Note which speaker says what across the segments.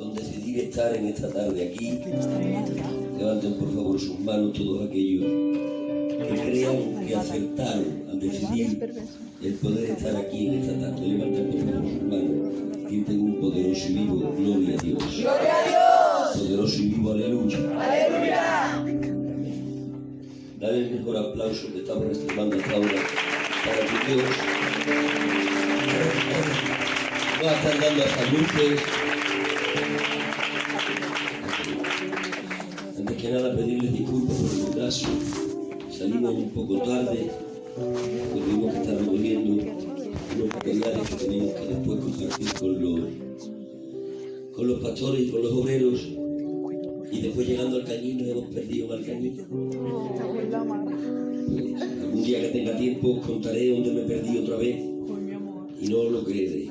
Speaker 1: con decidir estar en esta tarde aquí. Levanten por favor sus manos todos aquellos que crean que acertaron al decidir el poder estar aquí en esta tarde. Levanten por favor sus manos. Griten un poderoso y vivo, gloria a Dios.
Speaker 2: ¡Gloria a Dios!
Speaker 1: Poderoso y vivo, aleluya.
Speaker 2: ¡Aleluya!
Speaker 1: Dale el mejor aplauso que estamos reclamando hasta ahora para que Dios no va a estar dando a estas luces. Antes que nada, pedirles disculpas por el retraso. Salimos un poco tarde, tuvimos que estar recogiendo unos materiales que teníamos que después compartir con los pastores y con los obreros. Y después llegando al cañín nos hemos perdido en el cañín. Algún día que tenga tiempo os contaré dónde me perdí otra vez y no lo creeréis.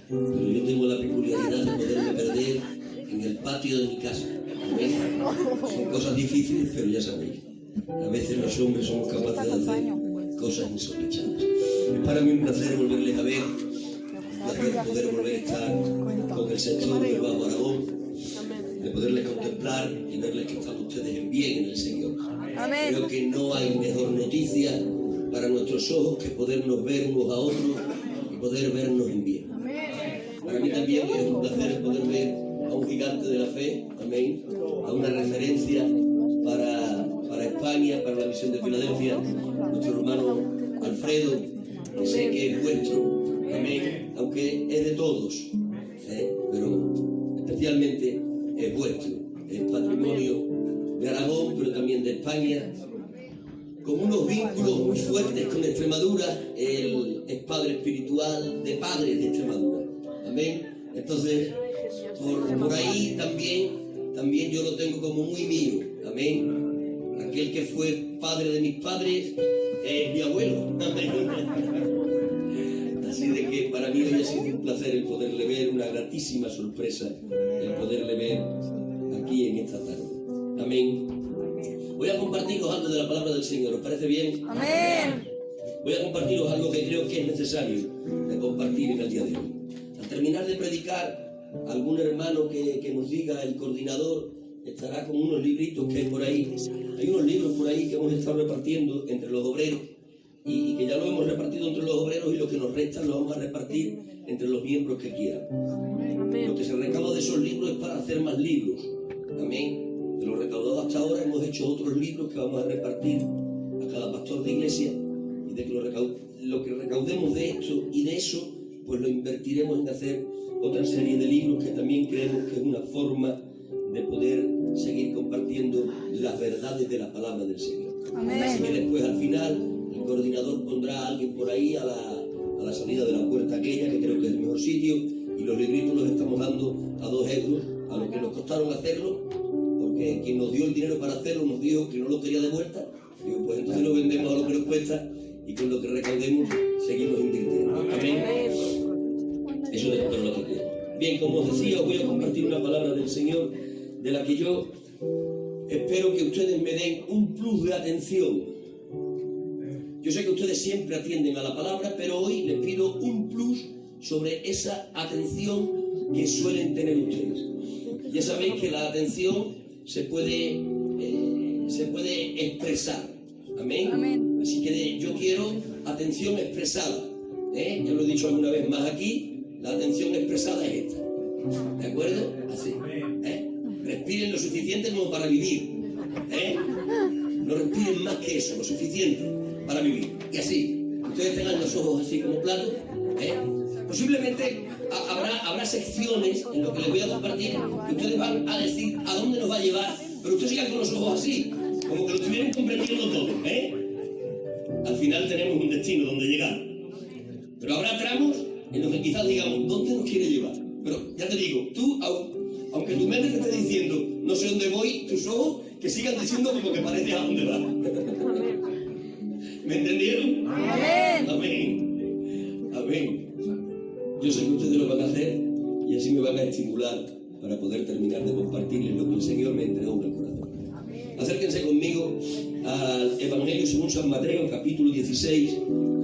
Speaker 1: Pero yo tengo la peculiaridad de poderme perder en el patio de mi casa. ¿Ven? Son cosas difíciles, pero ya sabéis. A veces los hombres somos capaces de hacer cosas insospechadas. Es para mí un placer volverles a ver, un placer poder volver a estar con el sector del Bajo Aragón, de poderles contemplar y verles que están ustedes en bien en el Señor.
Speaker 2: Amén.
Speaker 1: Creo que no hay mejor noticia para nuestros ojos que podernos ver unos a otros y poder vernos en bien. Para mí también es un placer poder ver a un gigante de la fe, amén, a una referencia para España, para la misión de Filadelfia, nuestro hermano Alfredo, que sé que es vuestro, amén, aunque es de todos, pero especialmente es vuestro, es patrimonio de Aragón, pero también de España, con unos vínculos muy fuertes con Extremadura. Él es padre espiritual de padres de Extremadura, amén. Entonces, por ahí también yo lo tengo como muy mío, amén. Aquel que fue padre de mis padres es mi abuelo, amén. Así de que para mí hoy ha sido un placer el poderle ver, una gratísima sorpresa el poderle ver aquí en esta tarde. Amén. Voy a compartiros algo de la palabra del Señor, ¿os parece bien?
Speaker 2: Amén.
Speaker 1: Voy a compartiros algo que creo que es necesario de compartir en el día de hoy. Al terminar de predicar, algún hermano que nos diga, el coordinador estará con unos libritos que hay por ahí. Hay unos libros por ahí que hemos estado repartiendo entre los obreros y que ya lo hemos repartido entre los obreros, y lo que nos restan lo vamos a repartir entre los miembros que quieran. Lo que se recauda de esos libros es para hacer más libros. Amén. De lo recaudado hasta ahora hemos hecho otros libros que vamos a repartir a cada pastor de iglesia, y de que lo que recaudemos de esto y de eso, pues lo invertiremos en hacer otra serie de libros que también creemos que es una forma de poder seguir compartiendo las verdades de la palabra del Señor.
Speaker 2: Amén.
Speaker 1: Así que después, al final, el coordinador pondrá a alguien por ahí a la salida de la puerta aquella, que creo que es el mejor sitio, y los libritos los estamos dando a 2 euros, a lo que nos costaron hacerlo, porque quien nos dio el dinero para hacerlo nos dijo que no lo quería de vuelta. Digo, pues entonces lo vendemos a lo que nos cuesta, y con lo que recaudemos seguimos invirtiendo. Amén. Eso es todo lo que quiero. Bien, como os decía, os voy a compartir una palabra del Señor, de la que yo espero que ustedes me den un plus de atención. Yo sé que ustedes siempre atienden a la palabra, pero hoy les pido un plus sobre esa atención que suelen tener ustedes. Ya sabéis que la atención se puede expresar. Amén.
Speaker 2: Amén.
Speaker 1: Así que yo quiero atención expresada. Ya lo he dicho alguna vez más aquí, la atención expresada es esta. ¿De acuerdo? Así. Respiren lo suficiente como para vivir. No respiren más que eso, lo suficiente para vivir. Y así, ustedes tengan los ojos así como platos. Posiblemente habrá secciones en lo que les voy a compartir que ustedes van a decir a dónde nos va a llevar, pero ustedes sigan con los ojos así, como que lo estuvieran comprendiendo todo. Al final tenemos un destino donde llegar. Pero habrá tramos en los que quizás digamos, ¿dónde nos quiere llevar? Pero ya te digo, tú, aunque tu mente te esté diciendo, no sé dónde voy, tus ojos que sigan diciendo como que parece a dónde va. ¿Me entendieron?
Speaker 2: Amén.
Speaker 1: Amén. Amén. Yo sé que ustedes lo van a hacer, y así me van a estimular para poder terminar de compartirles lo que el Señor me entregó en el corazón. Acérquense conmigo al Evangelio según San Mateo, capítulo 16,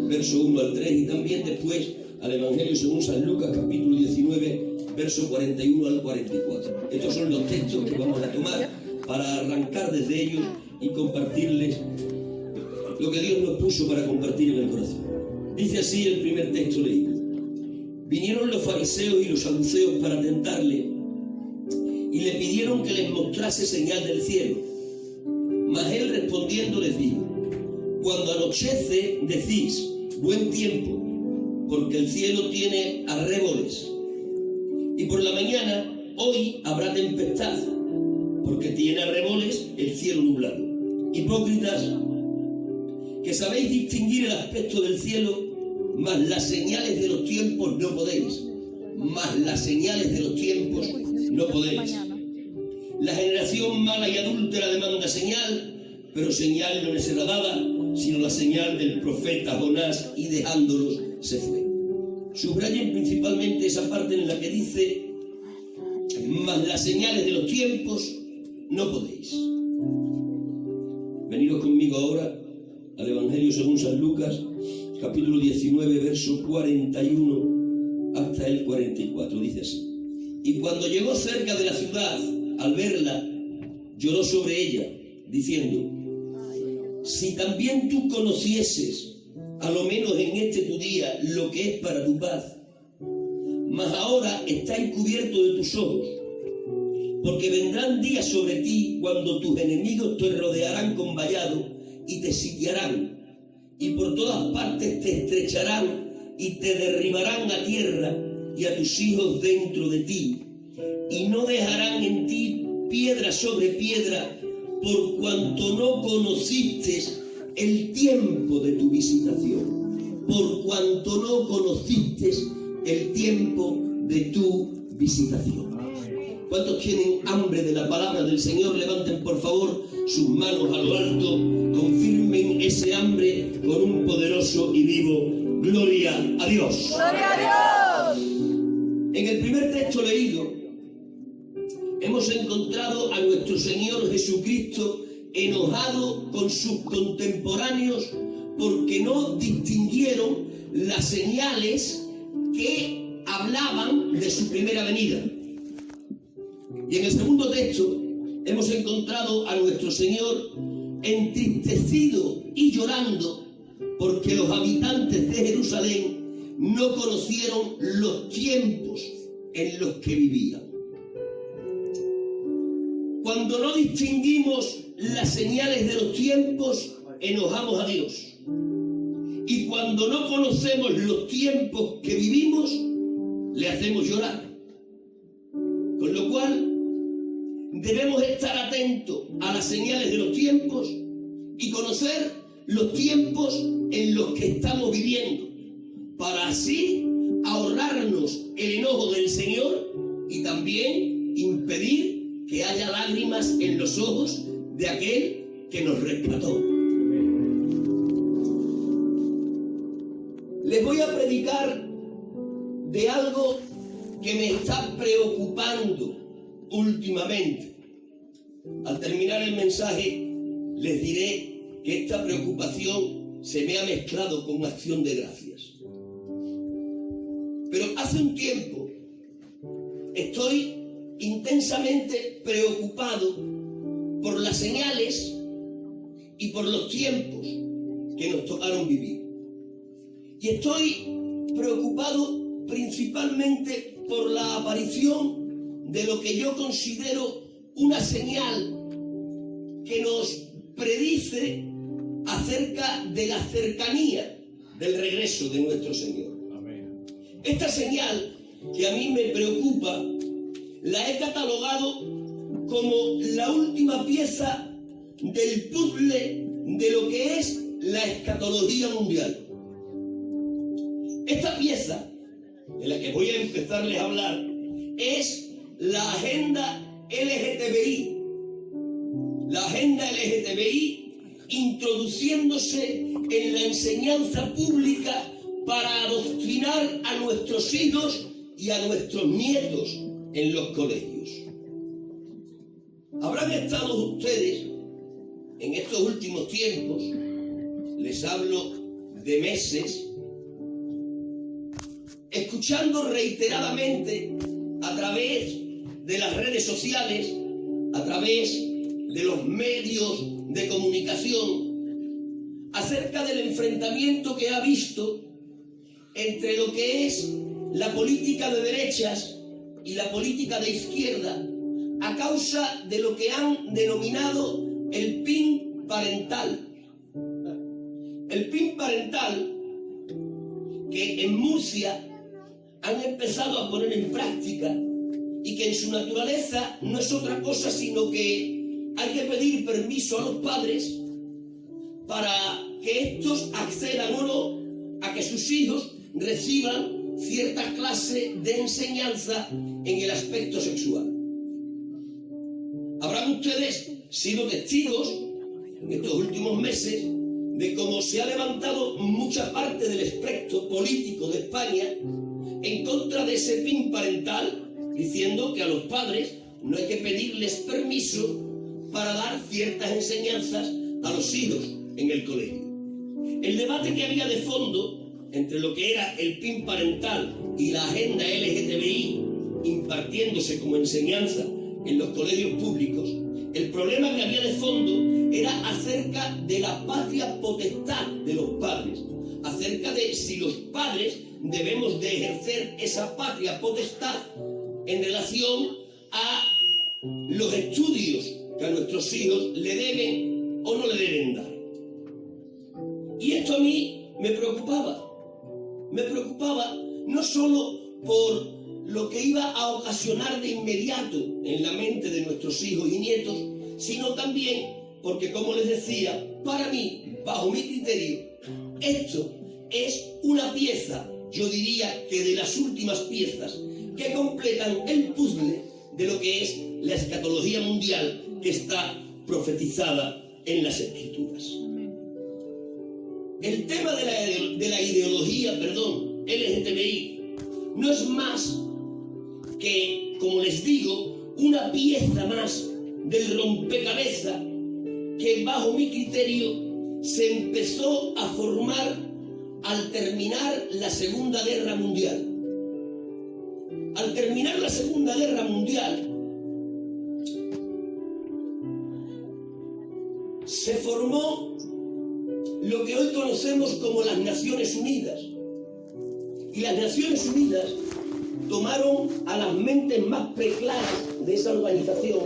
Speaker 1: verso 1 al 3, y también después al Evangelio según San Lucas, capítulo 19, verso 41 al 44. Estos son los textos que vamos a tomar para arrancar desde ellos y compartirles lo que Dios nos puso para compartir en el corazón. Dice así el primer texto leído: vinieron los fariseos y los saduceos para tentarle y le pidieron que les mostrase señal del cielo. Mas él respondiendo les dijo: cuando anochece decís buen tiempo, porque el cielo tiene arréboles, y por la mañana hoy habrá tempestad, porque tiene arréboles el cielo nublado. Hipócritas, que sabéis distinguir el aspecto del cielo, mas las señales de los tiempos no podéis. Mas las señales de los tiempos no podéis. La generación mala y adúltera demanda señal, pero señal no les será dada, sino la señal del profeta Jonás, y dejándolos se fue. Subrayen principalmente esa parte en la que dice: mas las señales de los tiempos no podéis. Venidos conmigo ahora al Evangelio según San Lucas, capítulo 19, verso 41 hasta el 44. Dice así: y cuando llegó cerca de la ciudad, al verla, lloró sobre ella, diciendo: si también tú conocieses, a lo menos en este tu día, lo que es para tu paz, mas ahora está encubierto de tus ojos, porque vendrán días sobre ti cuando tus enemigos te rodearán con vallado y te sitiarán, y por todas partes te estrecharán y te derribarán a tierra y a tus hijos dentro de ti, y no dejarán en ti piedra sobre piedra, por cuanto no conociste el tiempo de tu visitación. Por cuanto no conociste el tiempo de tu visitación. ¿Cuántos tienen hambre de la palabra del Señor? Levanten por favor sus manos a lo alto, confirmen ese hambre con un poderoso y vivo gloria a Dios.
Speaker 2: ¡Gloria a Dios!
Speaker 1: En el primer texto leído hemos encontrado a nuestro Señor Jesucristo enojado con sus contemporáneos porque no distinguieron las señales que hablaban de su primera venida. Y en el segundo texto hemos encontrado a nuestro Señor entristecido y llorando porque los habitantes de Jerusalén no conocieron los tiempos en los que vivían. Cuando no distinguimos las señales de los tiempos, enojamos a Dios. Y cuando no conocemos los tiempos que vivimos, le hacemos llorar. Con lo cual, debemos estar atentos a las señales de los tiempos y conocer los tiempos en los que estamos viviendo, para así ahorrarnos el enojo del Señor y también impedir que haya lágrimas en los ojos de aquel que nos rescató. Les voy a predicar de algo que me está preocupando últimamente. Al terminar el mensaje les diré que esta preocupación se me ha mezclado con acción de gracias. Pero hace un tiempo estoy intensamente preocupado por las señales y por los tiempos que nos tocaron vivir. Y estoy preocupado principalmente por la aparición de lo que yo considero una señal que nos predice acerca de la cercanía del regreso de nuestro Señor. Amén. Esta señal que a mí me preocupa la he catalogado como la última pieza del puzzle de lo que es la escatología mundial. Esta pieza, de la que voy a empezarles a hablar, es la agenda LGTBI. La agenda LGTBI introduciéndose en la enseñanza pública para adoctrinar a nuestros hijos y a nuestros nietos en los colegios. Habrán estado ustedes en estos últimos tiempos, les hablo de meses, escuchando reiteradamente a través de las redes sociales, a través de los medios de comunicación, acerca del enfrentamiento que ha visto entre lo que es la política de derechas y la política de izquierda, a causa de lo que han denominado el PIN parental. El PIN parental, que en Murcia han empezado a poner en práctica y que en su naturaleza no es otra cosa sino que hay que pedir permiso a los padres para que estos accedan o no a que sus hijos reciban cierta clase de enseñanza en el aspecto sexual. Habrán ustedes sido testigos en estos últimos meses de cómo se ha levantado mucha parte del espectro político de España en contra de ese PIN parental, diciendo que a los padres no hay que pedirles permiso para dar ciertas enseñanzas a los hijos en el colegio. El debate que había de fondo entre lo que era el PIN parental y la agenda LGTBI impartiéndose como enseñanza en los colegios públicos, el problema que había de fondo era acerca de la patria potestad de los padres, acerca de si los padres debemos de ejercer esa patria potestad en relación a los estudios que a nuestros hijos le deben o no le deben dar. Y esto a mí me preocupaba no solo por lo que iba a ocasionar de inmediato en la mente de nuestros hijos y nietos, sino también porque, como les decía, para mí, bajo mi criterio, esto es una pieza, yo diría que de las últimas piezas que completan el puzzle de lo que es la escatología mundial que está profetizada en las Escrituras. El tema de la ideología, LGTBI, no es más que, como les digo, una pieza más del rompecabezas que bajo mi criterio se empezó a formar al terminar la Segunda Guerra Mundial. Al terminar la Segunda Guerra Mundial, se formó lo que hoy conocemos como las Naciones Unidas. Y las Naciones Unidas tomaron a las mentes más preclaras de esa organización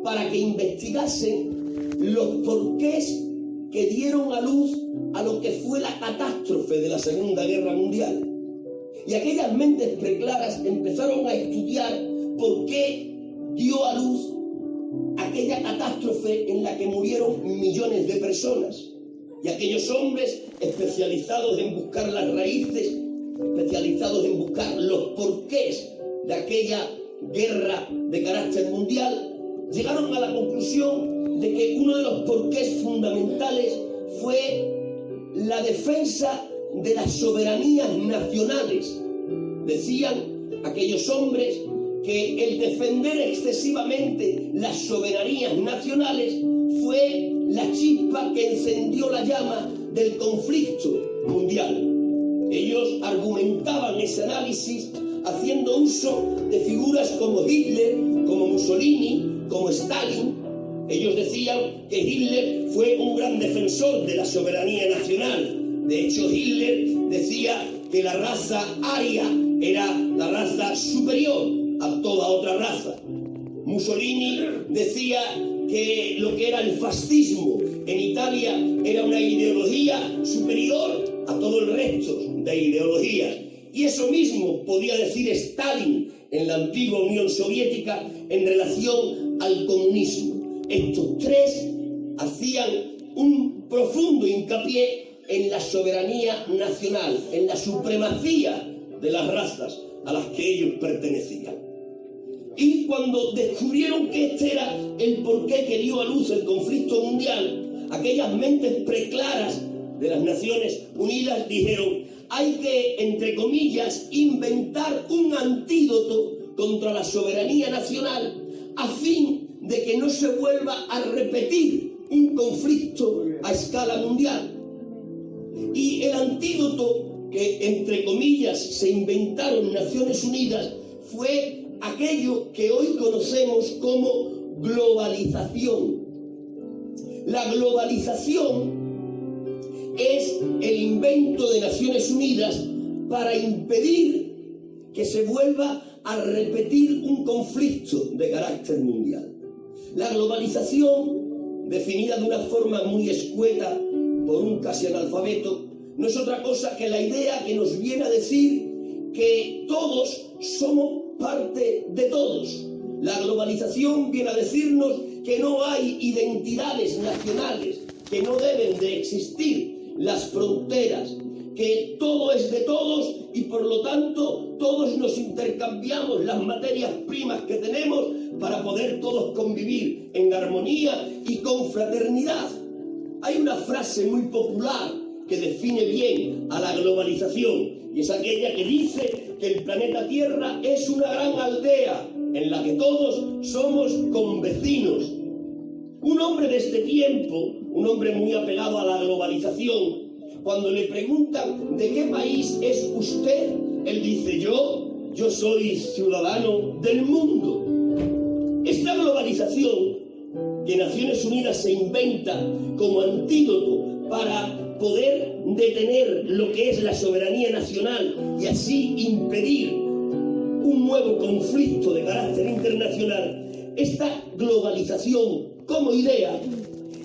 Speaker 1: para que investigasen los porqués que dieron a luz a lo que fue la catástrofe de la Segunda Guerra Mundial. Y aquellas mentes preclaras empezaron a estudiar por qué dio a luz aquella catástrofe en la que murieron millones de personas. Y aquellos hombres especializados en buscar las raíces, especializados en buscar los porqués de aquella guerra de carácter mundial, llegaron a la conclusión de que uno de los porqués fundamentales fue la defensa de las soberanías nacionales. Decían aquellos hombres que el defender excesivamente las soberanías nacionales fue la chispa que encendió la llama del conflicto mundial. Ellos argumentaban ese análisis haciendo uso de figuras como Hitler, como Mussolini, como Stalin. Ellos decían que Hitler fue un gran defensor de la soberanía nacional. De hecho, Hitler decía que la raza aria era la raza superior a toda otra raza. Mussolini decía que lo que era el fascismo en Italia era una ideología superior a todo el resto de ideologías. Y eso mismo podía decir Stalin en la antigua Unión Soviética en relación al comunismo. Estos tres hacían un profundo hincapié en la soberanía nacional, en la supremacía de las razas a las que ellos pertenecían. Y cuando descubrieron que este era el porqué que dio a luz el conflicto mundial, aquellas mentes preclaras de las Naciones Unidas dijeron: hay que, entre comillas, inventar un antídoto contra la soberanía nacional a fin de que no se vuelva a repetir un conflicto a escala mundial. Y el antídoto que, entre comillas, se inventaron Naciones Unidas fue aquello que hoy conocemos como globalización. La globalización es el invento de Naciones Unidas para impedir que se vuelva a repetir un conflicto de carácter mundial. La globalización, definida de una forma muy escueta por un casi analfabeto, no es otra cosa que la idea que nos viene a decir que todos somos parte de todos. La globalización viene a decirnos que no hay identidades nacionales, que no deben de existir las fronteras, que todo es de todos y por lo tanto todos nos intercambiamos las materias primas que tenemos para poder todos convivir en armonía y con fraternidad. Hay una frase muy popular que define bien a la globalización y es aquella que dice que el planeta Tierra es una gran aldea en la que todos somos convecinos. Un hombre de este tiempo, un hombre muy apegado a la globalización, cuando le preguntan ¿de qué país es usted?, él dice yo soy ciudadano del mundo. Esta globalización que Naciones Unidas se inventa como antídoto para poder detener lo que es la soberanía nacional y así impedir un nuevo conflicto de carácter internacional, esta globalización como idea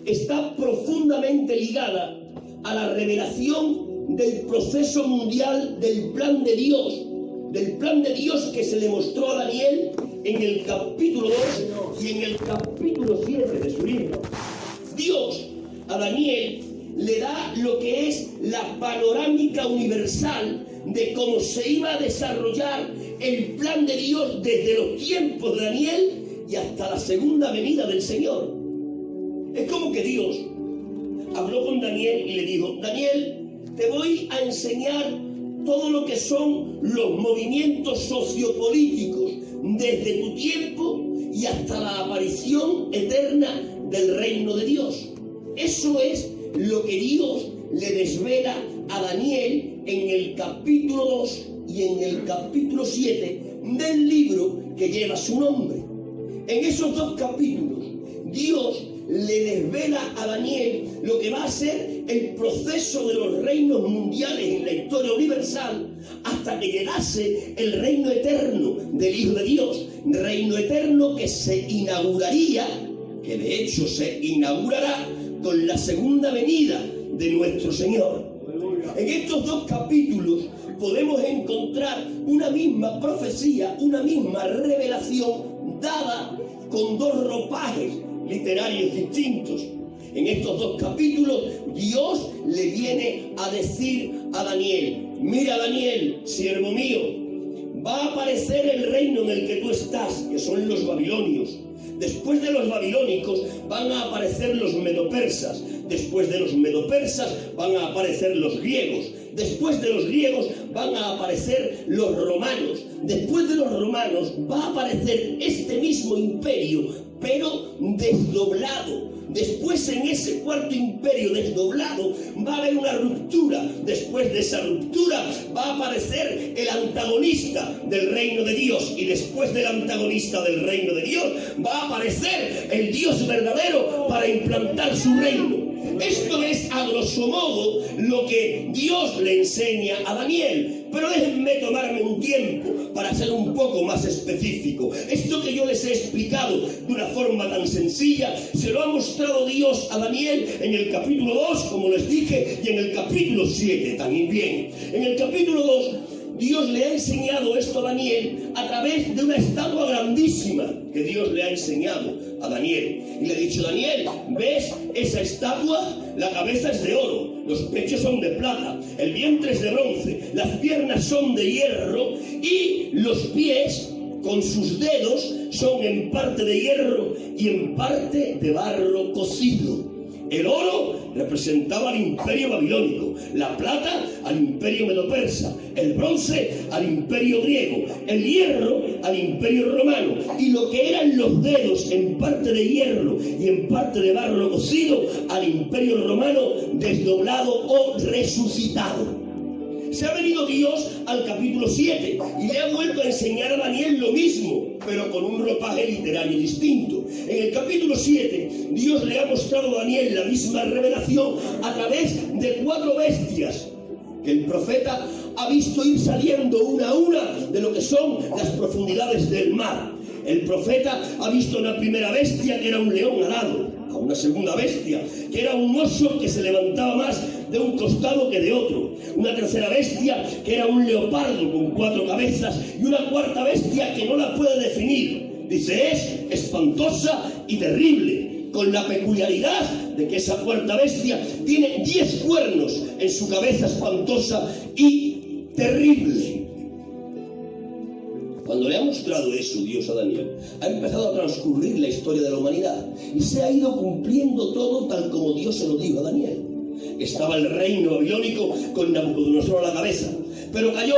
Speaker 1: está profundamente ligada a la revelación del proceso mundial del plan de Dios que se le mostró a Daniel en el capítulo 2 y en el capítulo 7 de su libro. Dios a Daniel le da lo que es la panorámica universal de cómo se iba a desarrollar el plan de Dios desde los tiempos de Daniel y hasta la segunda venida del Señor. Es como que Dios habló con Daniel y le dijo: Daniel, te voy a enseñar todo lo que son los movimientos sociopolíticos desde tu tiempo y hasta la aparición eterna del reino de Dios. Eso es lo que Dios le desvela a Daniel en el capítulo 2 y en el capítulo 7 del libro que lleva su nombre. En esos dos capítulos, Dios le desvela a Daniel lo que va a ser el proceso de los reinos mundiales en la historia universal hasta que llegase el reino eterno del Hijo de Dios, reino eterno que se inauguraría, que de hecho se inaugurará con la segunda venida de nuestro Señor. En estos dos capítulos podemos encontrar una misma profecía, una misma revelación dada con dos ropajes literarios distintos. En estos dos capítulos Dios le viene a decir a Daniel: mira, Daniel, siervo mío, va a aparecer el reino en el que tú estás, que son los babilonios. Después de los babilónicos van a aparecer los medopersas. Después de los medopersas van a aparecer los griegos. Después de los griegos van a aparecer los romanos. Después de los romanos va a aparecer este mismo imperio, pero desdoblado. Después, en ese cuarto imperio desdoblado, va a haber una ruptura. Después de esa ruptura va a aparecer el antagonista del reino de Dios. Y después del antagonista del reino de Dios va a aparecer el Dios verdadero para implantar su reino. Esto es a grosso modo lo que Dios le enseña a Daniel. Pero déjenme tomarme un tiempo para ser un poco más específico. Esto que yo les he explicado de una forma tan sencilla, se lo ha mostrado Dios a Daniel en el capítulo 2, como les dije, y en el capítulo 7 también bien. En el capítulo 2, Dios le ha enseñado esto a Daniel a través de una estatua grandísima que Dios le ha enseñado a Daniel. Y le ha dicho: Daniel, ¿ves esa estatua? La cabeza es de oro, los pechos son de plata, el vientre es de bronce, las piernas son de hierro y los pies con sus dedos son en parte de hierro y en parte de barro cocido. El oro representaba al imperio babilónico, la plata al imperio medopersa, el bronce al imperio griego, el hierro al imperio romano, y lo que eran los dedos en parte de hierro y en parte de barro cocido al imperio romano desdoblado o resucitado. Se ha venido Dios al capítulo 7 y le ha vuelto a enseñar a Daniel lo mismo, pero con un ropaje literario distinto. En el capítulo 7, Dios le ha mostrado a Daniel la misma revelación a través de 4 bestias que el profeta ha visto ir saliendo una a una de lo que son las profundidades del mar. El profeta ha visto una primera bestia que era un león alado, a una segunda bestia que era un oso que se levantaba más de un costado que de otro, una tercera bestia que era un leopardo con 4 cabezas y una cuarta bestia que no la puede definir. Dice, es espantosa y terrible, con la peculiaridad de que esa cuarta bestia tiene 10 cuernos en su cabeza espantosa y terrible. Cuando le ha mostrado eso Dios a Daniel, ha empezado a transcurrir la historia de la humanidad y se ha ido cumpliendo todo tal como Dios se lo dijo a Daniel. Estaba el reino babilónico con Nabucodonosor a la cabeza, pero cayó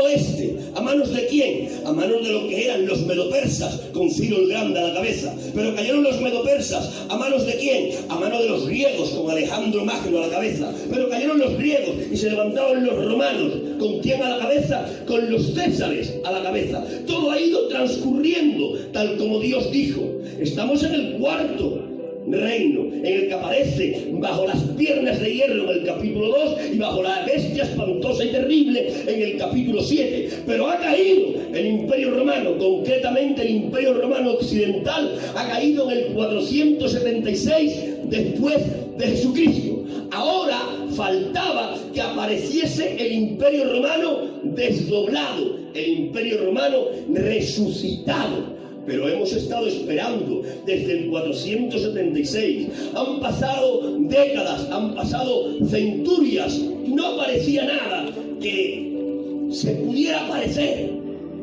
Speaker 1: ¿a manos de quién? A manos de lo que eran los medopersas, con Ciro el Grande a la cabeza. Pero cayeron los medopersas, ¿a manos de quién? A manos de los griegos, con Alejandro Magno a la cabeza. Pero cayeron los griegos y se levantaron los romanos, ¿con quién a la cabeza? Con los césares a la cabeza. Todo ha ido transcurriendo tal como Dios dijo. Estamos en el cuarto reino, en el que aparece bajo las piernas de hierro en el capítulo 2 y bajo la bestia espantosa y terrible en el capítulo 7. Pero ha caído el Imperio Romano, concretamente el Imperio Romano Occidental, ha caído en el 476 después de Jesucristo. Ahora faltaba que apareciese el Imperio Romano desdoblado, el Imperio Romano resucitado. Pero hemos estado esperando desde el 476. Han pasado décadas, han pasado centurias y no aparecía nada que se pudiera parecer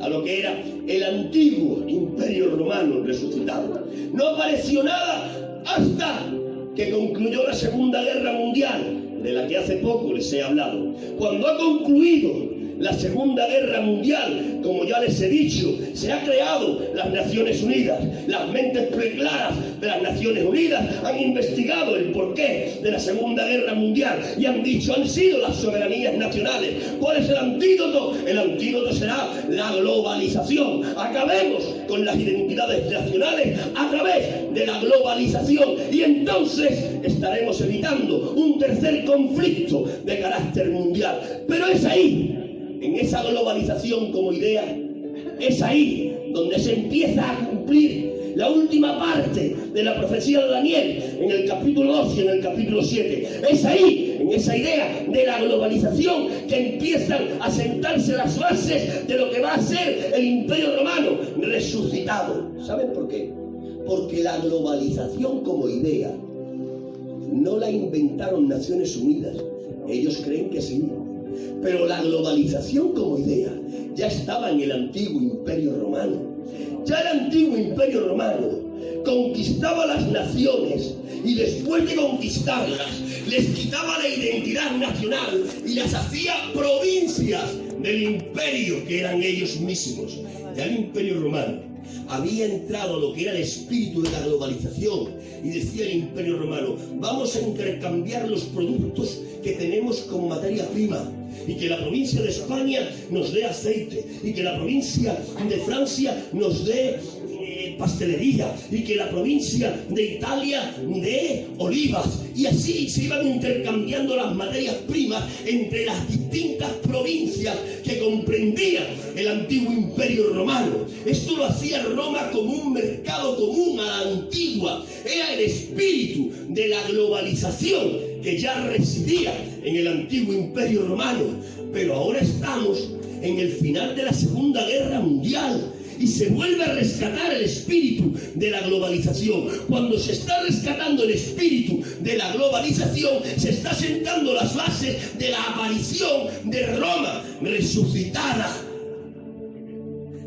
Speaker 1: a lo que era el antiguo Imperio Romano resucitado. No apareció nada hasta que concluyó la Segunda Guerra Mundial, de la que hace poco les he hablado. Cuando ha concluido la Segunda Guerra Mundial, como ya les he dicho, se ha creado las Naciones Unidas. Las mentes preclaras de las Naciones Unidas han investigado el porqué de la Segunda Guerra Mundial y han dicho, han sido las soberanías nacionales. ¿Cuál es el antídoto? El antídoto será la globalización. Acabemos con las identidades nacionales a través de la globalización y entonces estaremos evitando un tercer conflicto de carácter mundial. Pero es ahí, en esa globalización como idea, es ahí donde se empieza a cumplir la última parte de la profecía de Daniel, en el capítulo 2 y en el capítulo 7. Es ahí, en esa idea de la globalización, que empiezan a sentarse las bases de lo que va a ser el Imperio Romano resucitado. ¿Saben por qué? Porque la globalización como idea no la inventaron Naciones Unidas. Ellos creen que sí. Pero la globalización como idea ya estaba en el antiguo Imperio Romano. Ya el antiguo Imperio Romano conquistaba las naciones y después de conquistarlas les quitaba la identidad nacional y las hacía provincias del imperio que eran ellos mismos. Ya el Imperio Romano había entrado a lo que era el espíritu de la globalización y decía el Imperio Romano, vamos a intercambiar los productos que tenemos con materia prima y que la provincia de España nos dé aceite y que la provincia de Francia nos dé pastelería y que la provincia de Italia dé olivas, y así se iban intercambiando las materias primas entre las distintas provincias que comprendían el antiguo Imperio Romano. Esto lo hacía Roma como un mercado común a la antigua. Era el espíritu de la globalización que ya residía en el antiguo Imperio Romano. Pero ahora estamos en el final de la Segunda Guerra Mundial y se vuelve a rescatar el espíritu de la globalización. Cuando se está rescatando el espíritu de la globalización, se está sentando las bases de la aparición de Roma resucitada.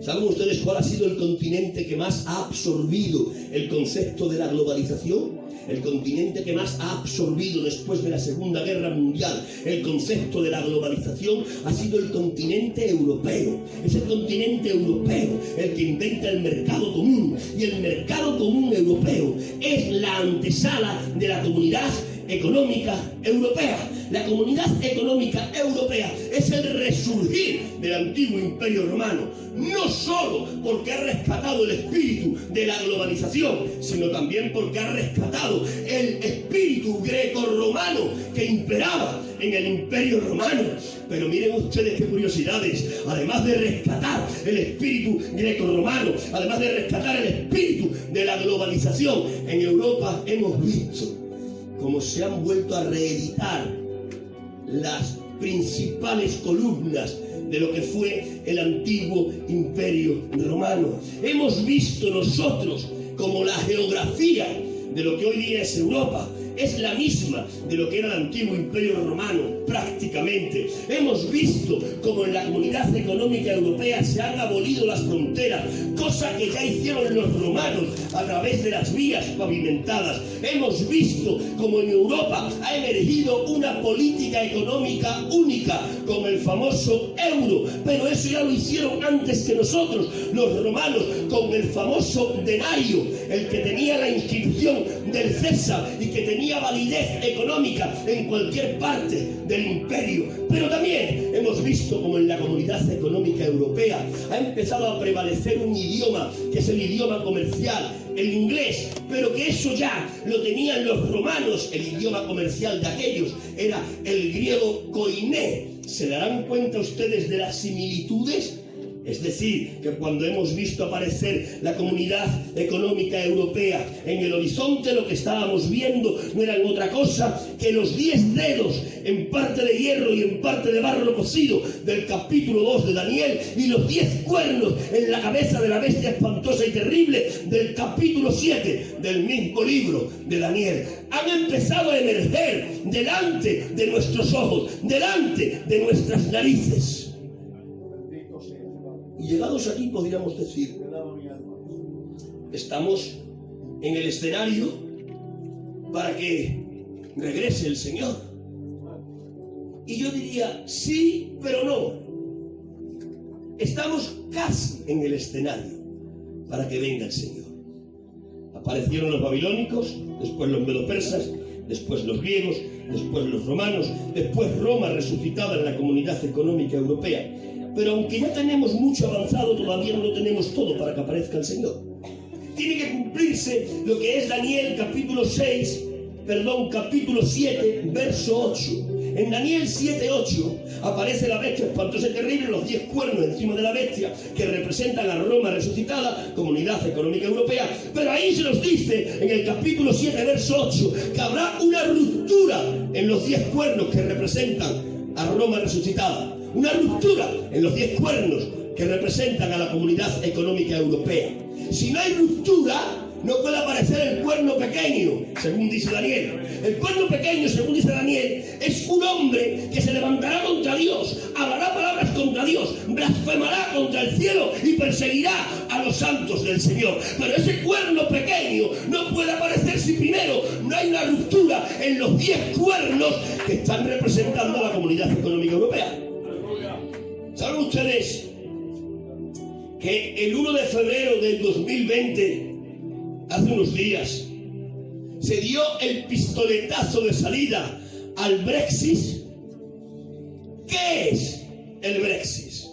Speaker 1: ¿Saben ustedes cuál ha sido el continente que más ha absorbido el concepto de la globalización? El continente que más ha absorbido después de la Segunda Guerra Mundial el concepto de la globalización ha sido el continente europeo. Es el continente europeo el que inventa el mercado común, y el mercado común europeo es la antesala de la comunidad Económica Europea. La Comunidad Económica Europea es el resurgir del antiguo Imperio Romano, no solo porque ha rescatado el espíritu de la globalización, sino también porque ha rescatado el espíritu greco-romano que imperaba en el Imperio Romano. Pero miren ustedes qué curiosidades. Además de rescatar el espíritu greco-romano, además de rescatar el espíritu de la globalización, en Europa hemos visto cómo se han vuelto a reeditar las principales columnas de lo que fue el antiguo Imperio Romano. Hemos visto nosotros como la geografía de lo que hoy día es Europa es la misma de lo que era el antiguo Imperio Romano, prácticamente. Hemos visto como en la Comunidad Económica Europea se han abolido las fronteras, cosa que ya hicieron los romanos a través de las vías pavimentadas. Hemos visto como en Europa ha emergido una política económica única con el famoso euro, pero eso ya lo hicieron antes que nosotros, los romanos, con el famoso denario, el que tenía la inscripción del César y que tenía validez económica en cualquier parte del imperio. Pero también hemos visto como en la Comunidad Económica Europea ha empezado a prevalecer un idioma que es el idioma comercial, el inglés, pero que eso ya lo tenían los romanos. El idioma comercial de aquellos era el griego koiné. ¿Se darán cuenta ustedes de las similitudes? Es decir, que cuando hemos visto aparecer la Comunidad Económica Europea en el horizonte, lo que estábamos viendo no eran otra cosa que los 10 dedos, en parte de hierro y en parte de barro cocido, del capítulo 2 de Daniel, y los 10 cuernos en la cabeza de la bestia espantosa y terrible del capítulo 7 del mismo libro de Daniel. Han empezado a emerger delante de nuestros ojos, delante de nuestras narices. Y llegados aquí podríamos decir, estamos en el escenario para que regrese el Señor. Y yo diría, sí, pero no. Estamos casi en el escenario para que venga el Señor. Aparecieron los babilónicos, después los medopersas, después los griegos, después los romanos, después Roma resucitada en la Comunidad Económica Europea. Pero aunque ya tenemos mucho avanzado, todavía no lo tenemos todo para que aparezca el Señor. Tiene que cumplirse lo que es Daniel capítulo 7, verso 8. En Daniel 7:8 aparece la bestia espantosa y terrible, los 10 cuernos encima de la bestia que representan a Roma resucitada, Comunidad Económica Europea. Pero ahí se nos dice en el capítulo 7, verso 8, que habrá una ruptura en los 10 cuernos que representan a Roma resucitada. Una ruptura en los 10 cuernos que representan a la Comunidad Económica Europea. Si no hay ruptura, no puede aparecer el cuerno pequeño, según dice Daniel. El cuerno pequeño, según dice Daniel, es un hombre que se levantará contra Dios, hablará palabras contra Dios, blasfemará contra el cielo y perseguirá a los santos del Señor. Pero ese cuerno pequeño no puede aparecer si primero no hay una ruptura en los 10 cuernos que están representando a la Comunidad Económica Europea. ¿Saben ustedes que el 1 de febrero del 2020, hace unos días, se dio el pistoletazo de salida al Brexit? ¿Qué es el Brexit?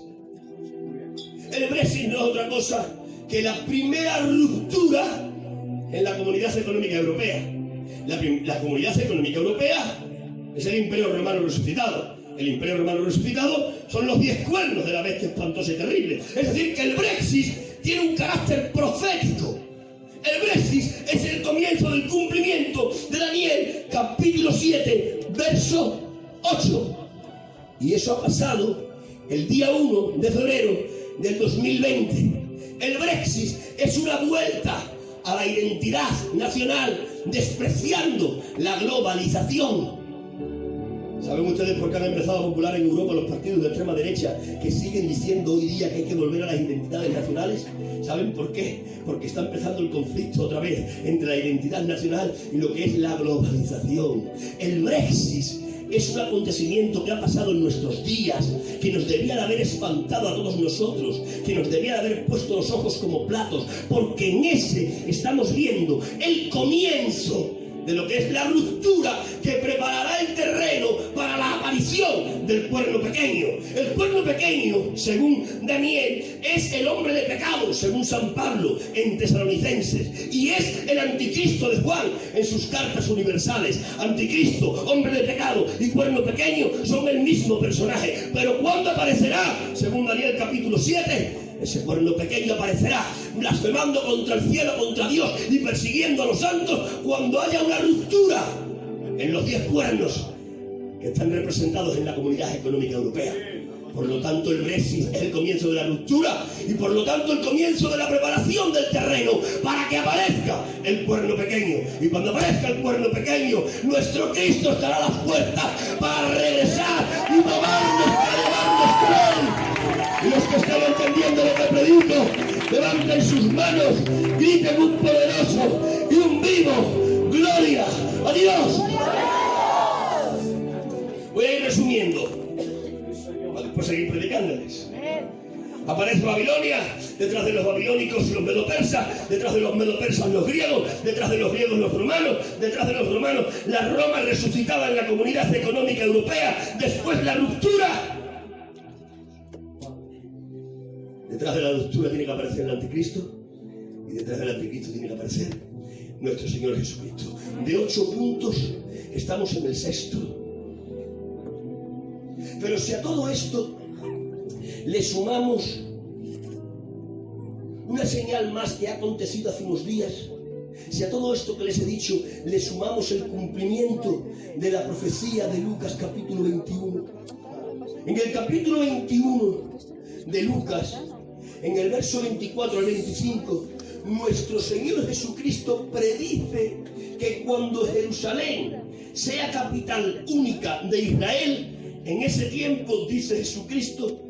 Speaker 1: El Brexit no es otra cosa que la primera ruptura en la Comunidad Económica Europea. La Comunidad Económica Europea es el Imperio Romano resucitado. El Imperio Romano resucitado son los 10 cuernos de la bestia espantosa y terrible. Es decir, que el Brexit tiene un carácter profético. El Brexit es el comienzo del cumplimiento de Daniel, capítulo 7, verso 8. Y eso ha pasado el día 1 de febrero del 2020. El Brexit es una vuelta a la identidad nacional, despreciando la globalización. ¿Saben ustedes por qué han empezado a popular en Europa los partidos de extrema derecha que siguen diciendo hoy día que hay que volver a las identidades nacionales? ¿Saben por qué? Porque está empezando el conflicto otra vez entre la identidad nacional y lo que es la globalización. El Brexit es un acontecimiento que ha pasado en nuestros días, que nos debía de haber espantado a todos nosotros, que nos debía de haber puesto los ojos como platos, porque en ese estamos viendo el comienzo de lo que es la ruptura que preparará el terreno para la aparición del cuerno pequeño. El cuerno pequeño, según Daniel, es el hombre de pecado, según San Pablo en Tesalonicenses, y es el anticristo de Juan en sus cartas universales. Anticristo, hombre de pecado y cuerno pequeño son el mismo personaje. Pero ¿cuándo aparecerá? Según Daniel capítulo 7, ese cuerno pequeño aparecerá blasfemando contra el cielo, contra Dios y persiguiendo a los santos cuando haya una ruptura en los 10 cuernos que están representados en la Comunidad Económica Europea. Por lo tanto, el Brexit es el comienzo de la ruptura y por lo tanto el comienzo de la preparación del terreno para que aparezca el cuerno pequeño. Y cuando aparezca el cuerno pequeño, nuestro Cristo estará a las puertas para regresar y tomarnos para llevarnos con él. Y los que están entendiendo lo que predico, levanten sus manos, griten un poderoso y un vivo ¡gloria a Dios! Voy a ir resumiendo para después seguir predicándoles. Aparece Babilonia, detrás de los babilónicos los medopersas, detrás de los medopersas los griegos, detrás de los griegos los romanos, detrás de los romanos la Roma resucitada en la Comunidad Económica Europea, después la ruptura. Detrás de la ruptura tiene que aparecer el anticristo y detrás del anticristo tiene que aparecer nuestro Señor Jesucristo. De 8 puntos estamos en el 6º. Pero si a todo esto le sumamos una señal más que ha acontecido hace unos días, si a todo esto que les he dicho le sumamos el cumplimiento de la profecía de Lucas capítulo 21, en el capítulo 21 de Lucas, en el verso 24 al 25, nuestro Señor Jesucristo predice que cuando Jerusalén sea capital única de Israel, en ese tiempo, dice Jesucristo,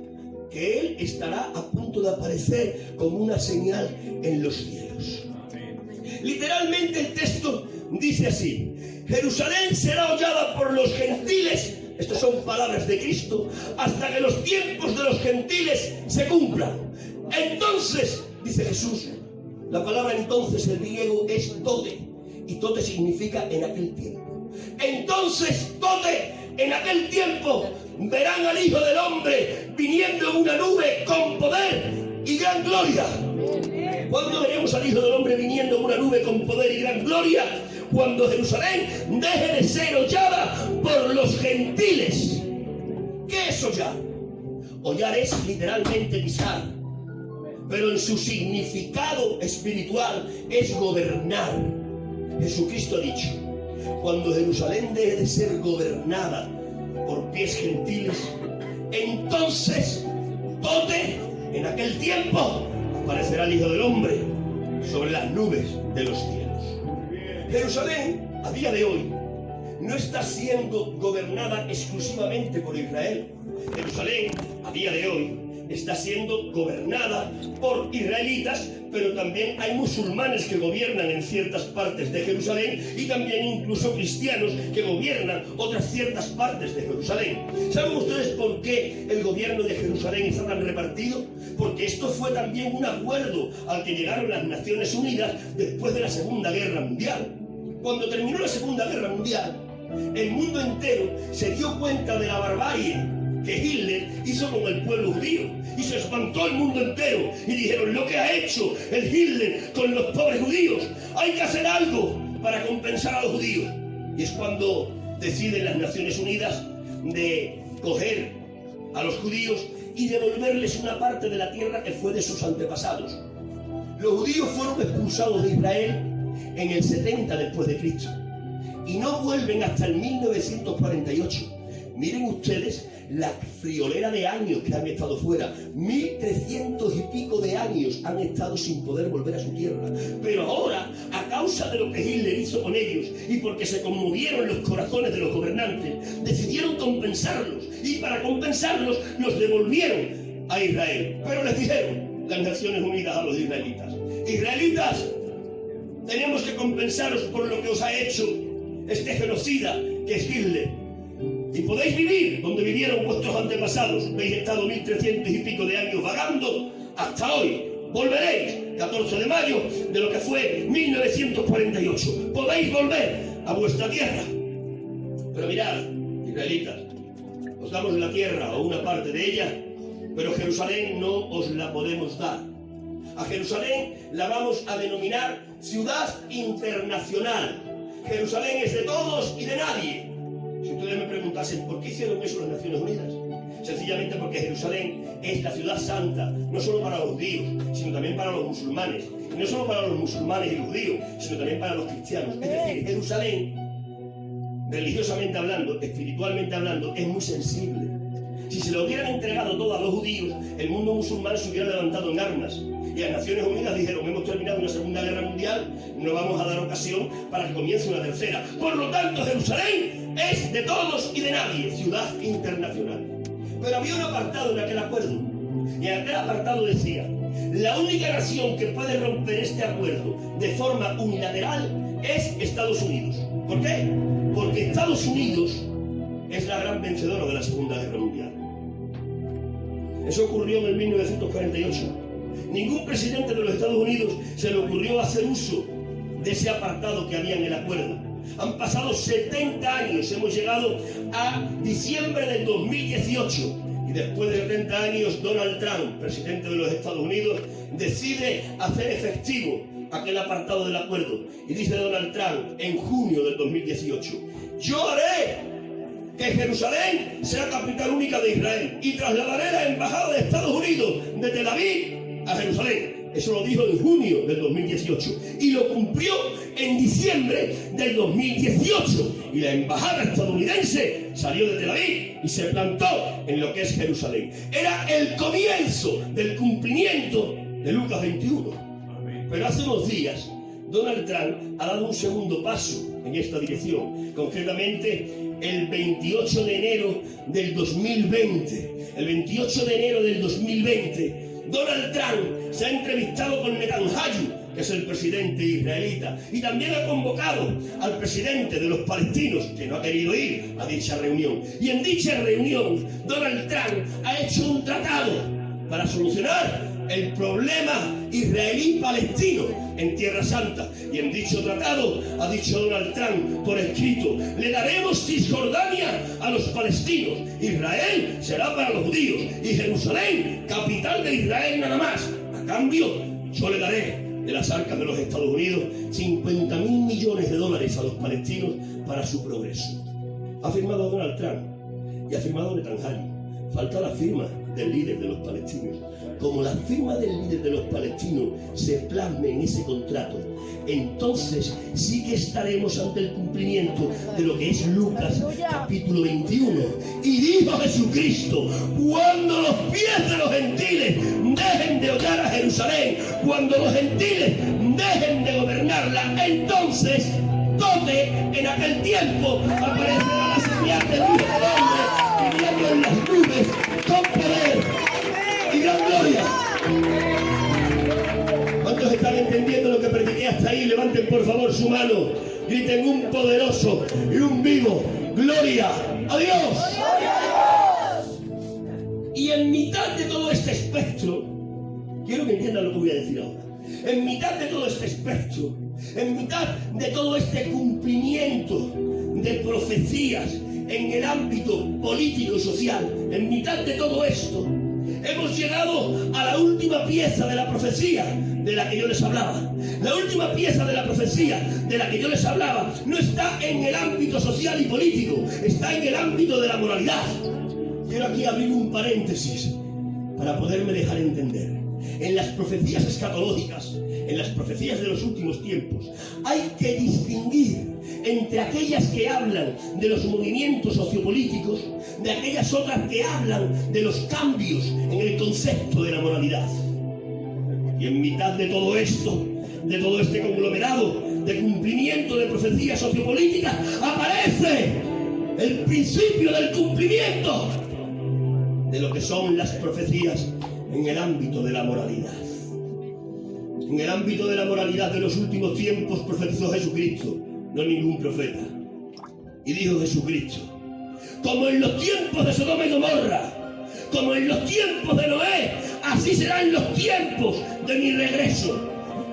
Speaker 1: que Él estará a punto de aparecer como una señal en los cielos. Literalmente el texto dice así: Jerusalén será hollada por los gentiles. Estas son palabras de Cristo, hasta que los tiempos de los gentiles se cumplan. Entonces, dice Jesús, la palabra entonces en griego es tote, y tote significa en aquel tiempo. Entonces, tote, en aquel tiempo verán al Hijo del Hombre viniendo en una nube con poder y gran gloria. ¿Cuándo veremos al Hijo del Hombre viniendo en una nube con poder y gran gloria? Cuando Jerusalén deje de ser hollada por los gentiles. ¿Qué es hollar? Hollar es literalmente pisar, pero en su significado espiritual es gobernar. Jesucristo ha dicho: cuando Jerusalén deje de ser gobernada por pies gentiles, entonces, tote, en aquel tiempo, aparecerá el Hijo del Hombre sobre las nubes de los cielos. Jerusalén, a día de hoy, no está siendo gobernada exclusivamente por Israel. Jerusalén, a día de hoy, está siendo gobernada por israelitas, pero también hay musulmanes que gobiernan en ciertas partes de Jerusalén y también incluso cristianos que gobiernan otras ciertas partes de Jerusalén. ¿Saben ustedes por qué el gobierno de Jerusalén está tan repartido? Porque esto fue también un acuerdo al que llegaron las Naciones Unidas después de la Segunda Guerra Mundial. Cuando terminó la Segunda Guerra Mundial, el mundo entero se dio cuenta de la barbarie que Hitler hizo con el pueblo judío, y se espantó el mundo entero y dijeron: lo que ha hecho el Hitler con los pobres judíos, hay que hacer algo para compensar a los judíos. Y es cuando deciden las Naciones Unidas de coger a los judíos y devolverles una parte de la tierra que fue de sus antepasados. Los judíos fueron expulsados de Israel en el 70 después de Cristo y no vuelven hasta el 1948. Miren ustedes la friolera de años que han estado fuera. 1300 y pico de años han estado sin poder volver a su tierra. Pero ahora, a causa de lo que Hitler hizo con ellos y porque se conmovieron los corazones de los gobernantes, decidieron compensarlos, y para compensarlos los devolvieron a Israel. Pero les dijeron las Naciones Unidas a los israelitas: israelitas, tenemos que compensaros por lo que os ha hecho este genocida que es Hitler. Y podéis vivir donde vivieron vuestros antepasados. Habéis estado 1300 y pico de años vagando hasta hoy. Volveréis, 14 de mayo de lo que fue 1948. Podéis volver, a vuestra tierra. Pero mirad, israelitas, os damos la tierra o una parte de ella, pero Jerusalén no os la podemos dar. A Jerusalén la vamos a denominar ciudad internacional. Jerusalén es de todos y de nadie. Si ustedes me preguntasen por qué hicieron eso las Naciones Unidas, sencillamente porque Jerusalén es la ciudad santa, no solo para los judíos, sino también para los musulmanes. Y no solo para los musulmanes y los judíos, sino también para los cristianos. Es decir, Jerusalén, religiosamente hablando, espiritualmente hablando, es muy sensible. Si se lo hubieran entregado todo a los judíos, el mundo musulmán se hubiera levantado en armas. Y las Naciones Unidas dijeron: hemos terminado una Segunda Guerra Mundial, no vamos a dar ocasión para que comience una tercera. Por lo tanto, Jerusalén es de todos y de nadie, ciudad internacional. Pero había un apartado en aquel acuerdo, y en aquel apartado decía: la única nación que puede romper este acuerdo de forma unilateral es Estados Unidos. ¿Por qué? Porque Estados Unidos es la gran vencedora de la Segunda Guerra Mundial. Eso ocurrió en el 1948. Ningún presidente de los Estados Unidos se le ocurrió hacer uso de ese apartado que había en el acuerdo. Han pasado 70 años, hemos llegado a diciembre del 2018 y después de 70 años Donald Trump, presidente de los Estados Unidos, decide hacer efectivo aquel apartado del acuerdo. Y dice Donald Trump en junio del 2018: yo haré que Jerusalén sea capital única de Israel y trasladaré la embajada de Estados Unidos de Tel Aviv a Jerusalén. Eso lo dijo en junio del 2018 y lo cumplió en diciembre del 2018. Y la embajada estadounidense salió de Tel Aviv y se plantó en lo que es Jerusalén. Era el comienzo del cumplimiento de Lucas 21. Pero hace unos días Donald Trump ha dado un segundo paso en esta dirección, concretamente el 28 de enero del 2020. El 28 de enero del 2020, Donald Trump se ha entrevistado con Netanyahu, que es el presidente israelita, y también ha convocado al presidente de los palestinos, que no ha querido ir a dicha reunión. Y en dicha reunión, Donald Trump ha hecho un tratado para solucionar el problema israelí-palestino en Tierra Santa. Y en dicho tratado ha dicho Donald Trump por escrito: le daremos Cisjordania a los palestinos, Israel será para los judíos y Jerusalén, capital de Israel nada más. A cambio, yo le daré de las arcas de los Estados Unidos 50.000 millones de dólares a los palestinos para su progreso. Ha firmado Donald Trump y ha firmado Netanyahu. Falta la firma del líder de los palestinos. Como la firma del líder de los palestinos se plasme en ese contrato, entonces sí que estaremos ante el cumplimiento de lo que es Lucas capítulo 21. Y dijo Jesucristo: cuando los pies de los gentiles dejen de hollar a Jerusalén, cuando los gentiles dejen de gobernarla, entonces donde en aquel tiempo aparecerá la señal del Hijo del Hombre viniendo en las nubes con poder y gran gloria. ¿Cuántos están entendiendo lo que prediqué hasta ahí? Levanten por favor su mano, griten un poderoso y un vivo gloria a Dios. Y en mitad de todo este espectro, quiero que entiendan lo que voy a decir ahora. En mitad de todo este espectro, en mitad de todo este cumplimiento de profecías en el ámbito político y social, en mitad de todo esto, hemos llegado a la última pieza de la profecía de la que yo les hablaba. La última pieza de la profecía de la que yo les hablaba no está en el ámbito social y político, está en el ámbito de la moralidad. Quiero aquí abrir un paréntesis para poderme dejar entender. En las profecías escatológicas, en las profecías de los últimos tiempos, hay que distinguir entre aquellas que hablan de los movimientos sociopolíticos, de aquellas otras que hablan de los cambios en el concepto de la moralidad. Y en mitad de todo esto, de todo este conglomerado de cumplimiento de profecías sociopolíticas, aparece el principio del cumplimiento de lo que son las profecías en el ámbito de la moralidad. En el ámbito de la moralidad de los últimos tiempos profetizó Jesucristo, no ningún profeta. Y dijo Jesucristo: como en los tiempos de Sodoma y Gomorra, como en los tiempos de Noé, así serán los tiempos de mi regreso.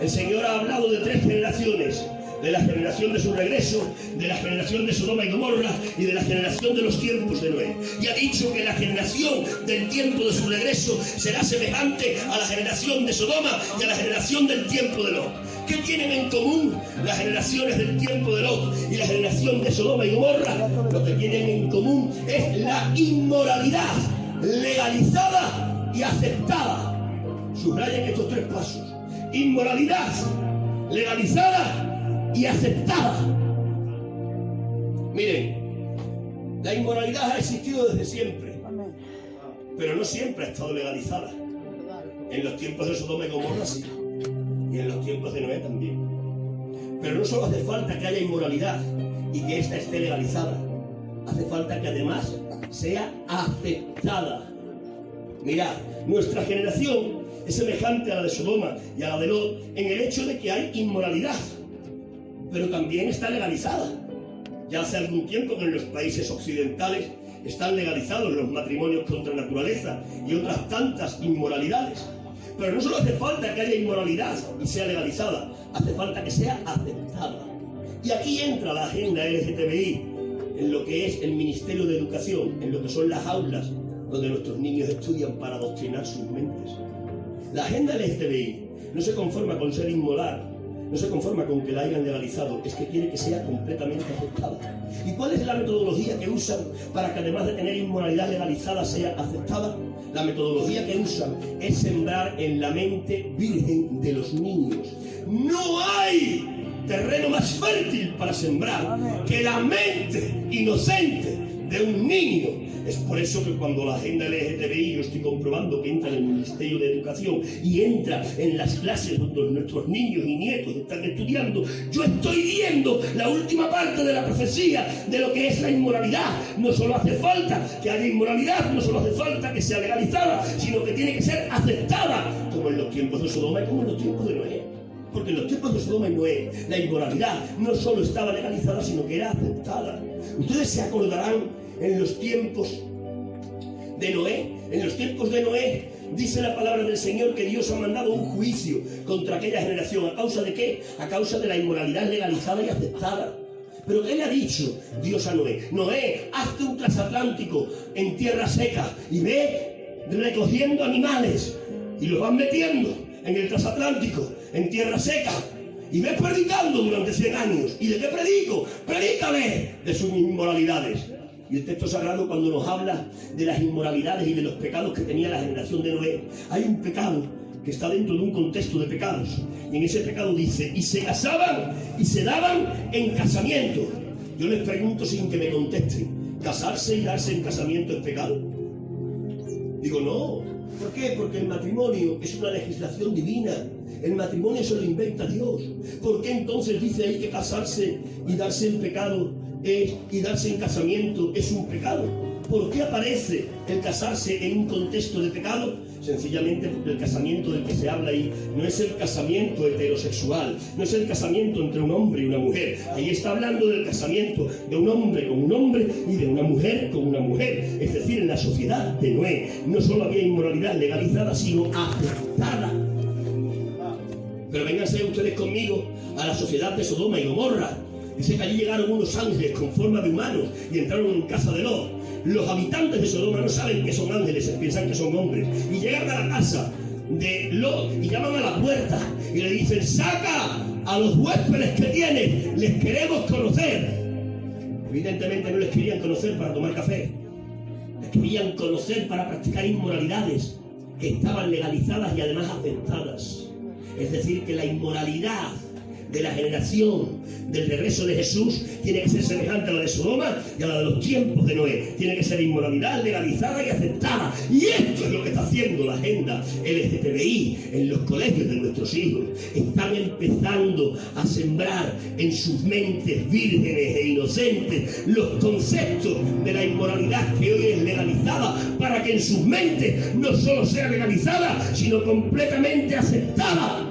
Speaker 1: El Señor ha hablado de 3 generaciones de la generación de su regreso, de la generación de Sodoma y Gomorra y de la generación de los tiempos de Noé. Y ha dicho que la generación del tiempo de su regreso será semejante a la generación de Sodoma y a la generación del tiempo de Lot. ¿Qué tienen en común las generaciones del tiempo de Lot y la generación de Sodoma y Gomorra? Lo que tienen en común es la inmoralidad legalizada y aceptada. Subrayen estos tres pasos: inmoralidad legalizada y aceptada. Miren, la inmoralidad ha existido desde siempre, pero no siempre ha estado legalizada. En los tiempos de Sodoma y Gomorra sí, y en los tiempos de Noé también. Pero no solo hace falta que haya inmoralidad y que ésta esté legalizada, hace falta que además sea aceptada. Mirad, nuestra generación es semejante a la de Sodoma y a la de Lot en el hecho de que hay inmoralidad, pero también está legalizada. Ya hace algún tiempo que en los países occidentales están legalizados los matrimonios contra naturaleza y otras tantas inmoralidades. Pero no solo hace falta que haya inmoralidad y sea legalizada, hace falta que sea aceptada. Y aquí entra la agenda LGTBI en lo que es el Ministerio de Educación, en lo que son las aulas donde nuestros niños estudian para adoctrinar sus mentes. La agenda LGTBI no se conforma con ser inmoral, no se conforma con que la hayan legalizado, es que quiere que sea completamente aceptada. ¿Y cuál es la metodología que usan para que además de tener inmoralidad legalizada sea aceptada? La metodología que usan es sembrar en la mente virgen de los niños. No hay terreno más fértil para sembrar que la mente inocente de un niño. Es por eso que cuando la agenda LGTBI, yo estoy comprobando que entra en el Ministerio de Educación y entra en las clases donde nuestros niños y nietos están estudiando, yo estoy viendo la última parte de la profecía de lo que es la inmoralidad. No solo hace falta que haya inmoralidad, no solo hace falta que sea legalizada, sino que tiene que ser aceptada, como en los tiempos de Sodoma y como en los tiempos de Noé. Porque en los tiempos de Sodoma y Noé la inmoralidad no solo estaba legalizada, sino que era aceptada. Ustedes se acordarán en los tiempos de Noé. En los tiempos de Noé dice la palabra del Señor que Dios ha mandado un juicio contra aquella generación. ¿A causa de qué? A causa de la inmoralidad legalizada y aceptada. ¿Pero qué le ha dicho Dios a Noé? Noé, hazte un transatlántico en tierra seca y ve recogiendo animales y los van metiendo en el transatlántico, en tierra seca, y ves predicando durante 100 años. ¿Y de qué predico? Predícale de sus inmoralidades. Y el texto sagrado, cuando nos habla de las inmoralidades y de los pecados que tenía la generación de Noé, hay un pecado que está dentro de un contexto de pecados. Y en ese pecado dice, y se casaban y se daban en casamiento. Yo les pregunto sin que me contesten, ¿casarse y darse en casamiento es pecado? Digo, no. ¿Por qué? Porque el matrimonio es una legislación divina. El matrimonio se lo inventa Dios. ¿Por qué entonces dice ahí que casarse y darse en pecado y darse en casamiento es un pecado? ¿Por qué aparece el casarse en un contexto de pecado? Sencillamente porque el casamiento del que se habla ahí no es el casamiento heterosexual, no es el casamiento entre un hombre y una mujer. Ahí está hablando del casamiento de un hombre con un hombre y de una mujer con una mujer. Es decir, en la sociedad de Noé no solo había inmoralidad legalizada, sino aceptada. Pero vénganse ustedes conmigo a la sociedad de Sodoma y Gomorra. Dice que allí llegaron unos ángeles con forma de humanos y entraron en casa de Lot. Los habitantes de Sodoma no saben que son ángeles, piensan que son hombres. Y llegan a la casa de Lot y llaman a la puerta y le dicen, saca a los huéspedes que tienes, les queremos conocer. Evidentemente no les querían conocer para tomar café, les querían conocer para practicar inmoralidades que estaban legalizadas y además aceptadas. Es decir, que la inmoralidad de la generación del regreso de Jesús tiene que ser semejante a la de Sodoma y a la de los tiempos de Noé. Tiene que ser inmoralidad legalizada y aceptada. Y esto es lo que está haciendo la agenda LGTBI en los colegios de nuestros hijos. Están empezando a sembrar en sus mentes vírgenes e inocentes los conceptos de la inmoralidad que hoy es legalizada, para que en sus mentes no solo sea legalizada, sino completamente aceptada.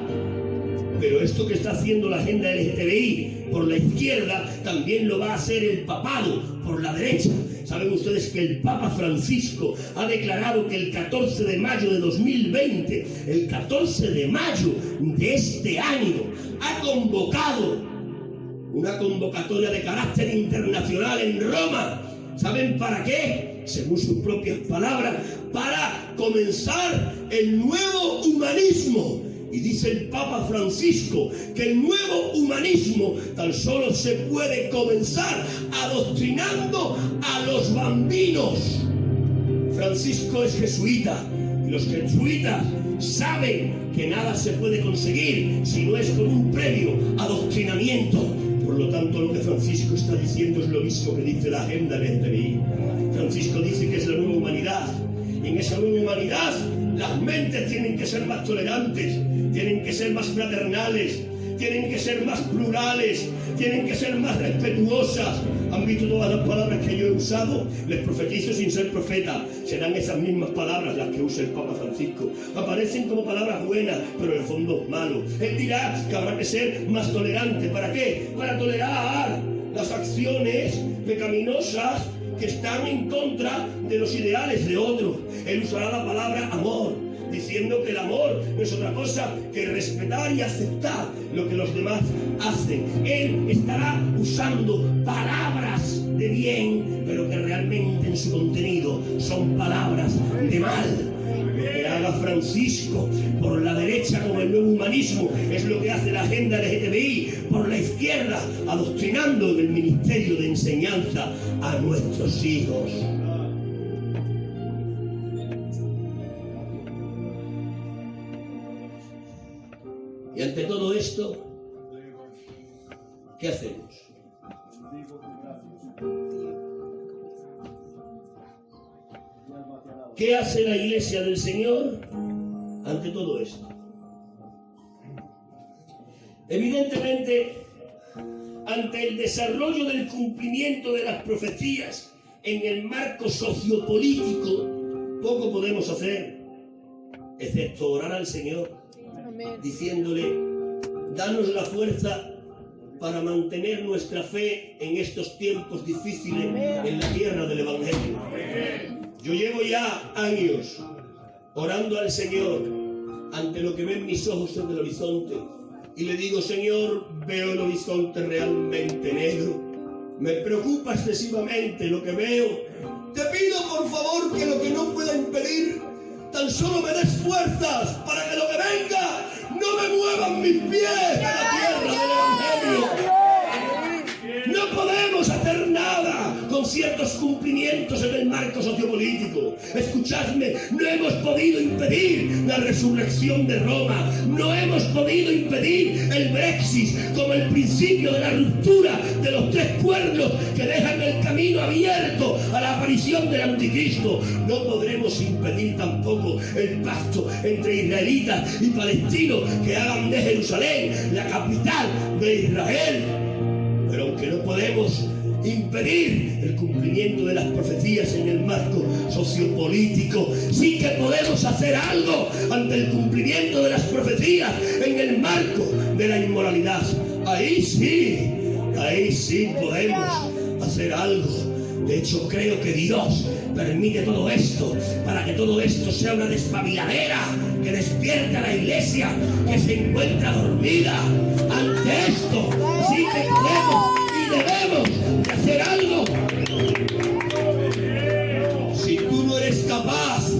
Speaker 1: Pero esto que está haciendo la agenda LGTBI por la izquierda, también lo va a hacer el papado por la derecha. Saben ustedes que el Papa Francisco ha declarado que el 14 de mayo de 2020, el 14 de mayo de este año, ha convocado una convocatoria de carácter internacional en Roma. ¿Saben para qué? Según sus propias palabras, para comenzar el nuevo humanismo. Y dice el Papa Francisco que el nuevo humanismo tan solo se puede comenzar adoctrinando a los bambinos. Francisco es jesuita y los jesuitas saben que nada se puede conseguir si no es con un previo adoctrinamiento. Por lo tanto, lo que Francisco está diciendo es lo mismo que dice la agenda LGTBI. Francisco dice que es la nueva humanidad. Y en esa nueva humanidad las mentes tienen que ser más tolerantes, tienen que ser más fraternales, tienen que ser más plurales, tienen que ser más respetuosas. ¿Han visto todas las palabras que yo he usado? Les profetizo sin ser profeta. Serán esas mismas palabras las que usa el Papa Francisco. Aparecen como palabras buenas, pero el fondo es malo. Él dirá que habrá que ser más tolerante. ¿Para qué? Para tolerar las acciones pecaminosas que están en contra de los ideales de otros. Él usará la palabra amor, diciendo que el amor no es otra cosa que respetar y aceptar lo que los demás hacen. Él estará usando palabras de bien, pero que realmente en su contenido son palabras de mal. Lo que haga Francisco por la derecha con el nuevo humanismo es lo que hace la agenda LGTBI por la izquierda, adoctrinando en el ministerio de enseñanza a nuestros hijos. Y ante todo esto, ¿qué hacemos? ¿Qué hace la Iglesia del Señor ante todo esto? Evidentemente, ante el desarrollo del cumplimiento de las profecías en el marco sociopolítico, poco podemos hacer, excepto orar al Señor, diciéndole: danos la fuerza para mantener nuestra fe en estos tiempos difíciles en la tierra del Evangelio. Yo llevo ya años orando al Señor ante lo que ven mis ojos en el horizonte y le digo: Señor, veo el horizonte realmente negro, me preocupa excesivamente lo que veo. Te pido por favor que lo que no pueda impedir, tan solo me des fuerzas para que lo que venga no me muevan mis pies de la tierra del Evangelio. No podemos hacer nada con ciertos cumplimientos en el marco sociopolítico. Escuchadme, no hemos podido impedir la resurrección de Roma, no hemos podido impedir el Brexit como el principio de la ruptura de los tres cuernos que dejan el camino abierto a la aparición del anticristo. No podremos impedir tampoco el pacto entre israelitas y palestinos que hagan de Jerusalén la capital de Israel. Pero aunque no podemos impedir el cumplimiento de las profecías en el marco sociopolítico, sí que podemos hacer algo ante el cumplimiento de las profecías en el marco de la inmoralidad. Ahí sí podemos hacer algo. De hecho, creo que Dios permite todo esto para que todo esto sea una despabiladera que despierte a la iglesia que se encuentra dormida. Ante esto sí que podemos y debemos de hacer algo. Si tú no eres capaz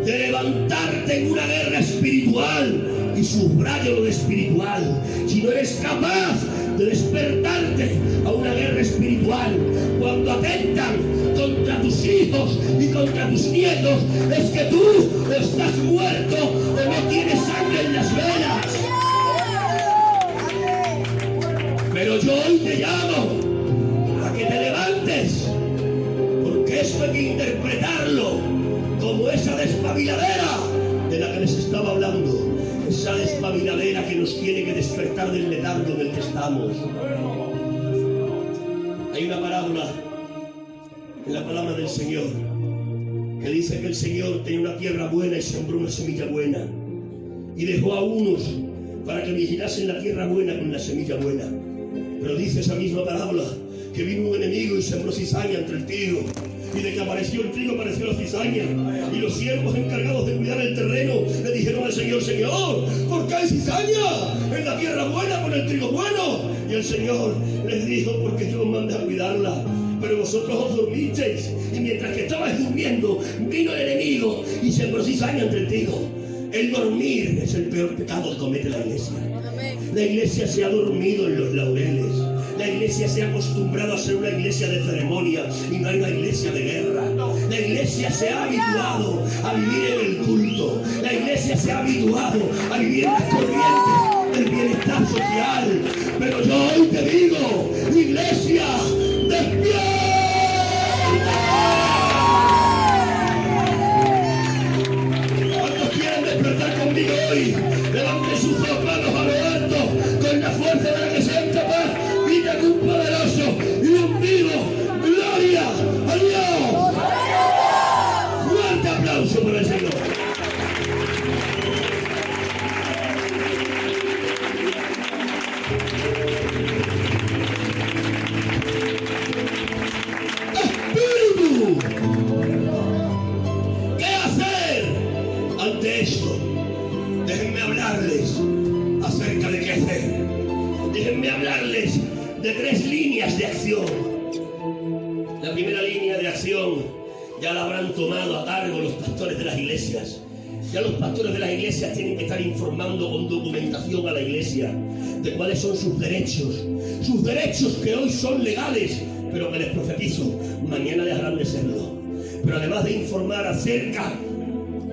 Speaker 1: de levantarte en una guerra espiritual, y subrayo lo de espiritual, si no eres capaz de despertarte a una guerra espiritual cuando atentan contra tus hijos y contra tus nietos, es que tú estás muerto o no tienes sangre en las venas. Pero yo hoy te llamo a que te levantes, porque esto hay que interpretarlo como esa despabiladera de la que les estaba hablando. Esa despabiladera que nos tiene que despertar del letargo en el que estamos. Hay una parábola en la palabra del Señor que dice que el Señor tenía una tierra buena y sembró una semilla buena y dejó a unos para que vigilasen la tierra buena con la semilla buena. Pero dice esa misma parábola que vino un enemigo y sembró cizaña entre el trigo
Speaker 3: Y de que apareció el trigo, apareció la cizaña. Y los siervos encargados de cuidar el terreno le dijeron al Señor: Señor, ¿por qué hay cizaña en la tierra buena con el trigo bueno? Y el Señor les dijo: porque yo os mandé a cuidarla, pero vosotros os dormisteis. Y mientras que estabais durmiendo, vino el enemigo y sembró cizaña entre el trigo. El dormir es el peor pecado que comete la iglesia. La iglesia se ha dormido en los laureles. La iglesia se ha acostumbrado a ser una iglesia de ceremonia y no hay una iglesia de guerra. La iglesia se ha habituado a vivir en el culto. La iglesia se ha habituado a vivir en las corrientes del bienestar social. Pero yo hoy te digo: iglesia, despierta. ¿Cuántos quieren despertar conmigo hoy? Levanten sus dos manos a lo alto con la fuerza de la que sean capaz. Griten un poderoso y un vivo: ¡gloria a Dios! Fuerte aplauso para el Señor. ¡Espíritu! ¿Qué hacer ante esto? Déjenme hablarles acerca de qué hacer. Déjenme hablarles de 3 líneas de acción. La primera línea de acción ya la habrán tomado a cargo los pastores de las iglesias. Ya los pastores de las iglesias tienen que estar informando con documentación a la iglesia de cuáles son sus derechos que hoy son legales, pero que les profetizo, mañana dejarán de serlo. Pero además de informar acerca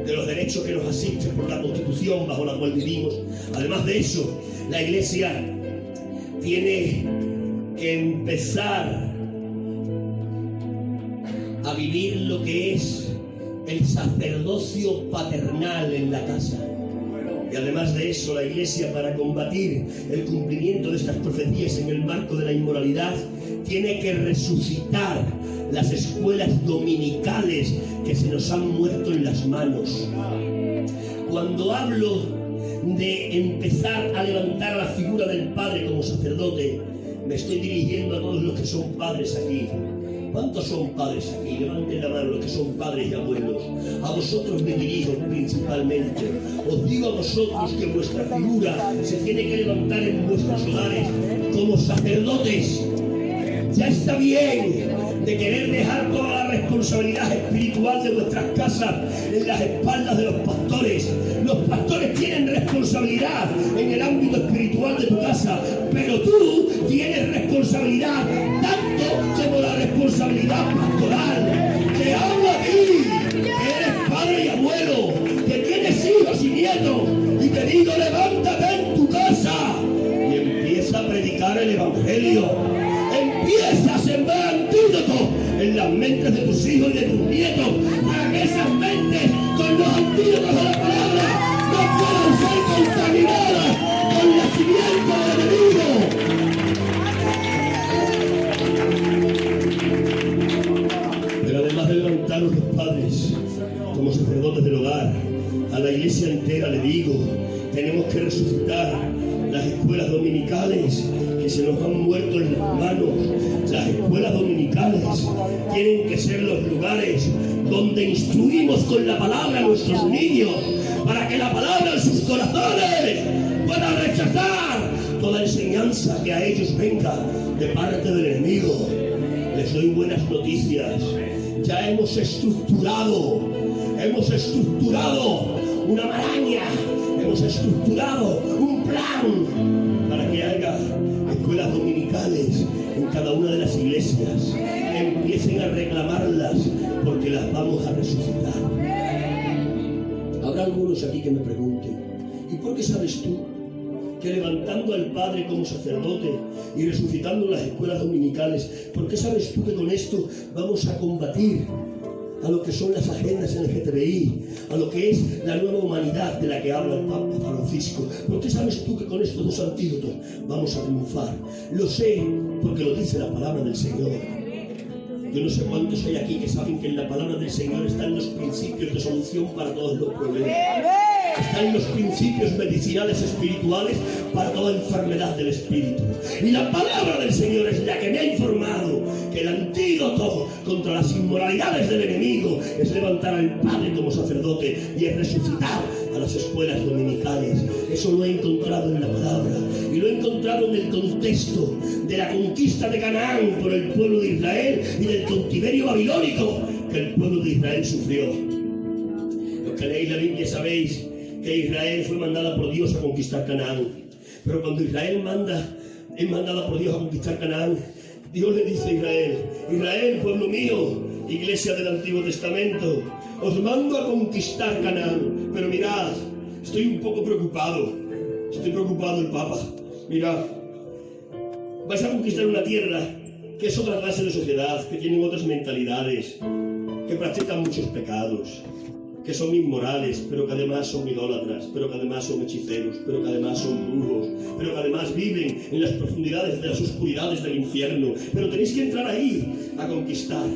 Speaker 3: de los derechos que nos asisten por la Constitución bajo la cual vivimos, además de eso, la iglesia tiene que empezar a vivir lo que es el sacerdocio paternal en la casa. Y además de eso, la iglesia, para combatir el cumplimiento de estas profecías en el marco de la inmoralidad, tiene que resucitar las escuelas dominicales que se nos han muerto en las manos. Cuando hablo de empezar a levantar la figura del padre como sacerdote, me estoy dirigiendo a todos los que son padres aquí. ¿Cuántos son padres aquí? Levanten la mano los que son padres y abuelos. A vosotros me dirijo principalmente. Os digo a vosotros que vuestra figura se tiene que levantar en vuestros hogares como sacerdotes. Ya está bien de querer dejar toda la responsabilidad espiritual de vuestras casas en las espaldas de los pastores. Los pastores tienen responsabilidad en el ámbito espiritual de tu casa, pero tú tienes responsabilidad tanto como la responsabilidad pastoral. Te hablo a ti, que eres padre y abuelo, que tienes hijos y nietos, y te digo: levántate en tu casa y empieza a predicar el evangelio. Empieza a sembrar antídotos en las mentes de tus hijos y de tus nietos, para que esas mentes, con los antídotos de la palabra, no puedan ser contaminadas con la simiente del enemigo. Pero además de levantar los padres como sacerdotes del hogar, a la iglesia entera le digo: tenemos que resucitar las escuelas dominicales que se nos han muerto en las manos. Las escuelas dominicales tienen que ser los lugares donde instruimos con la palabra a nuestros niños, para que la palabra en sus corazones pueda rechazar toda enseñanza que a ellos venga de parte del enemigo. Les doy buenas noticias. Ya hemos estructurado una maraña, hemos estructurado un plan para que haya escuelas dominicales en cada una de las iglesias. Empiecen a reclamarlas, porque las vamos a resucitar. Habrá algunos aquí que me pregunten: ¿y por qué sabes tú que levantando al Padre como sacerdote y resucitando las escuelas dominicales, por qué sabes tú que con esto vamos a combatir a lo que son las agendas LGTBI, a lo que es la nueva humanidad de la que habla el Papa Francisco? ¿Por qué sabes tú que con estos 2 antídotos vamos a triunfar? Lo sé porque lo dice la palabra del Señor. Yo no sé cuántos hay aquí que saben que en la palabra del Señor están los principios de solución para todos los problemas. están los principios medicinales espirituales para toda enfermedad del espíritu. Y la palabra del Señor es la que me ha informado que el antídoto contra las inmoralidades del enemigo es levantar al Padre como sacerdote y es resucitar a las escuelas dominicales. Eso lo he encontrado en la palabra y lo he encontrado en el contexto de la conquista de Canaán por el pueblo de Israel y del cautiverio babilónico que el pueblo de Israel sufrió. Los que leéis la Biblia sabéis que Israel fue mandada por Dios a conquistar Canaán. Pero cuando Israel es mandada por Dios a conquistar Canaán, Dios le dice a Israel: Israel, pueblo mío, iglesia del Antiguo Testamento, os mando a conquistar Canaán. Pero mirad, estoy un poco preocupado. Estoy preocupado el Papa. Mirad, vais a conquistar una tierra que es otra clase de sociedad, que tienen otras mentalidades, que practican muchos pecados, que son inmorales, pero que además son idólatras, pero que además son hechiceros, pero que además son brujos, pero que además viven en las profundidades de las oscuridades del infierno. Pero tenéis que entrar ahí a conquistar,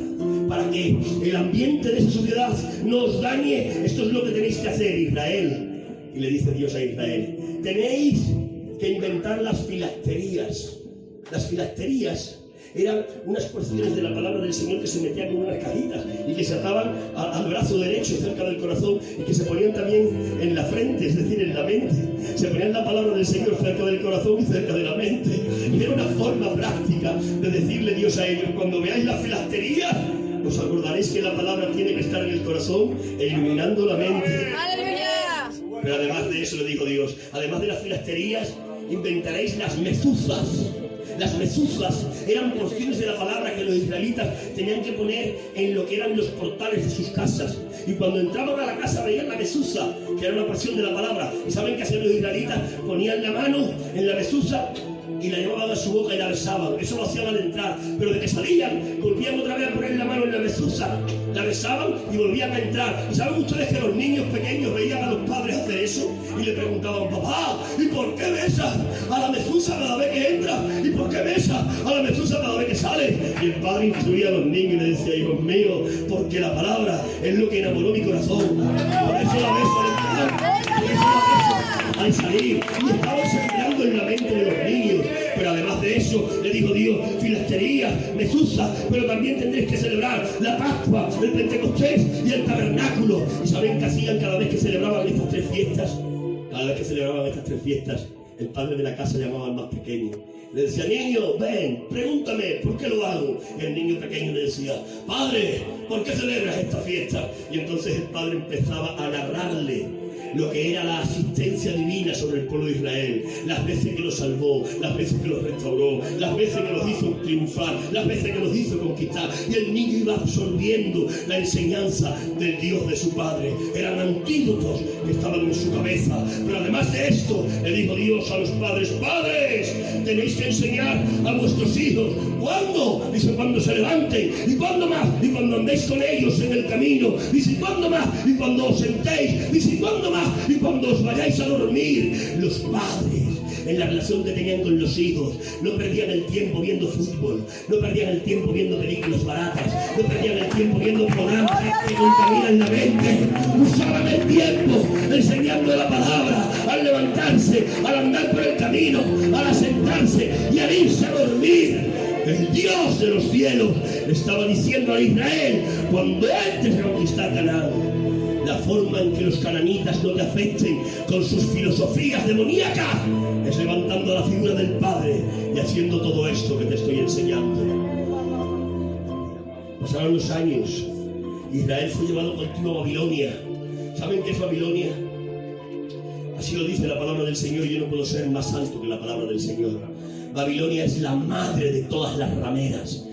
Speaker 3: para que el ambiente de esa sociedad no os dañe. Esto es lo que tenéis que hacer, Israel. Y le dice Dios a Israel: tenéis que inventar las filacterías. Las filacterías eran unas porciones de la palabra del Señor que se metían en unas cajitas y que se ataban al brazo derecho cerca del corazón y que se ponían también en la frente, es decir, en la mente. Se ponían la palabra del Señor cerca del corazón y cerca de la mente. Y era una forma práctica de decirle Dios a ellos: cuando veáis la filactería, os acordaréis que la palabra tiene que estar en el corazón e iluminando la mente.
Speaker 2: ¡Aleluya!
Speaker 3: Pero además de eso, le dijo Dios, además de las filacterías, inventaréis las mezuzas. Las mezuzas eran porciones de la palabra que los israelitas tenían que poner en lo que eran los portales de sus casas. Y cuando entraban a la casa veían la mezuza, que era una porción de la palabra. ¿Y saben qué hacían los israelitas? Ponían la mano en la mezuza y la llevaban a su boca y la besaban. Eso lo hacían al entrar. Pero de que salían, volvían otra vez a poner la mano en la mezuza, la besaban y volvían a entrar. ¿Y saben ustedes que los niños pequeños veían a los padres hacer eso? Y le preguntaban: papá, ¿y por qué besas a la mezuza cada vez que entra? ¿Y por qué besas a la mezuza cada vez que sale? Y el padre instruía a los niños y le decía: hijos míos, porque la palabra es lo que enamoró mi corazón. Por eso la beso al entrar, por eso la beso al salir. Y estaban sembrando en la mente de los niños. Pero además de eso, le dijo Dios: filastería, mezuza, pero también tendréis que celebrar la Pascua, el Pentecostés y el Tabernáculo. ¿Y saben qué hacían cada vez que celebraban estas tres fiestas? Cada vez que celebraban estas tres fiestas, el padre de la casa llamaba al más pequeño. Le decía: niño, ven, pregúntame, ¿por qué lo hago? Y el niño pequeño le decía: padre, ¿por qué celebras esta fiesta? Y entonces el padre empezaba a narrarle lo que era la asistencia divina sobre el pueblo de Israel, las veces que los salvó, las veces que los restauró, las veces que los hizo triunfar, las veces que los hizo conquistar. Y el niño iba absorbiendo la enseñanza del Dios de su padre. Eran antídotos que estaban en su cabeza. Pero además de esto, le dijo Dios a los padres: padres, tenéis que enseñar a vuestros hijos. ¿Cuándo? Dice: cuando se levanten. ¿Y cuándo más? Y cuando andéis con ellos en el camino. Dice: ¿cuándo más? Y cuando os sentéis. Dice: ¿cuándo más? Y cuando os vayáis a dormir. Los padres, en la relación que tenían con los hijos, no perdían el tiempo viendo fútbol, no perdían el tiempo viendo películas baratas, no perdían el tiempo viendo programas que contaminan la mente. Usaban el tiempo enseñando la palabra, al levantarse, al andar por el camino, al sentarse y al irse a dormir. El Dios de los cielos estaba diciendo a Israel: cuando entres a conquistar Canaán, la forma en que los cananitas no te afecten con sus filosofías demoníacas es levantando la figura del Padre y haciendo todo esto que te estoy enseñando. Pasaron los años, Israel fue llevado cautivo a Babilonia. ¿Saben qué es Babilonia? Así lo dice la palabra del Señor, y yo no puedo ser más santo que la palabra del Señor. Babilonia es la madre de todas las rameras.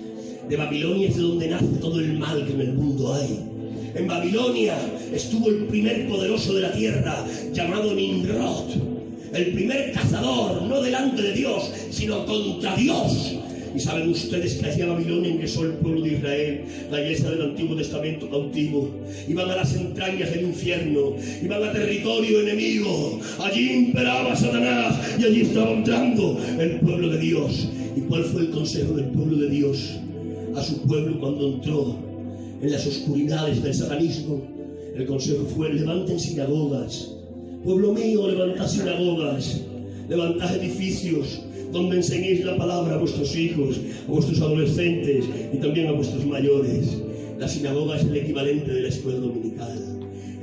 Speaker 3: De Babilonia es de donde nace todo el mal que en el mundo hay. En Babilonia estuvo el primer poderoso de la tierra, llamado Nimrod, el primer cazador, no delante de Dios, sino contra Dios. Y saben ustedes que hacia Babilonia ingresó el pueblo de Israel, la iglesia del Antiguo Testamento cautivo. Iban a las entrañas del infierno, iban a territorio enemigo. Allí imperaba Satanás y allí estaba entrando el pueblo de Dios. ¿Y cuál fue el consejo del pueblo de Dios a su pueblo cuando entró en las oscuridades del satanismo? El consejo fue: levanten sinagogas, Pueblo mío, levantad sinagogas, levantad edificios, donde enseñéis la palabra a vuestros hijos, a vuestros adolescentes y también a vuestros mayores. La sinagoga es el equivalente de la escuela dominical.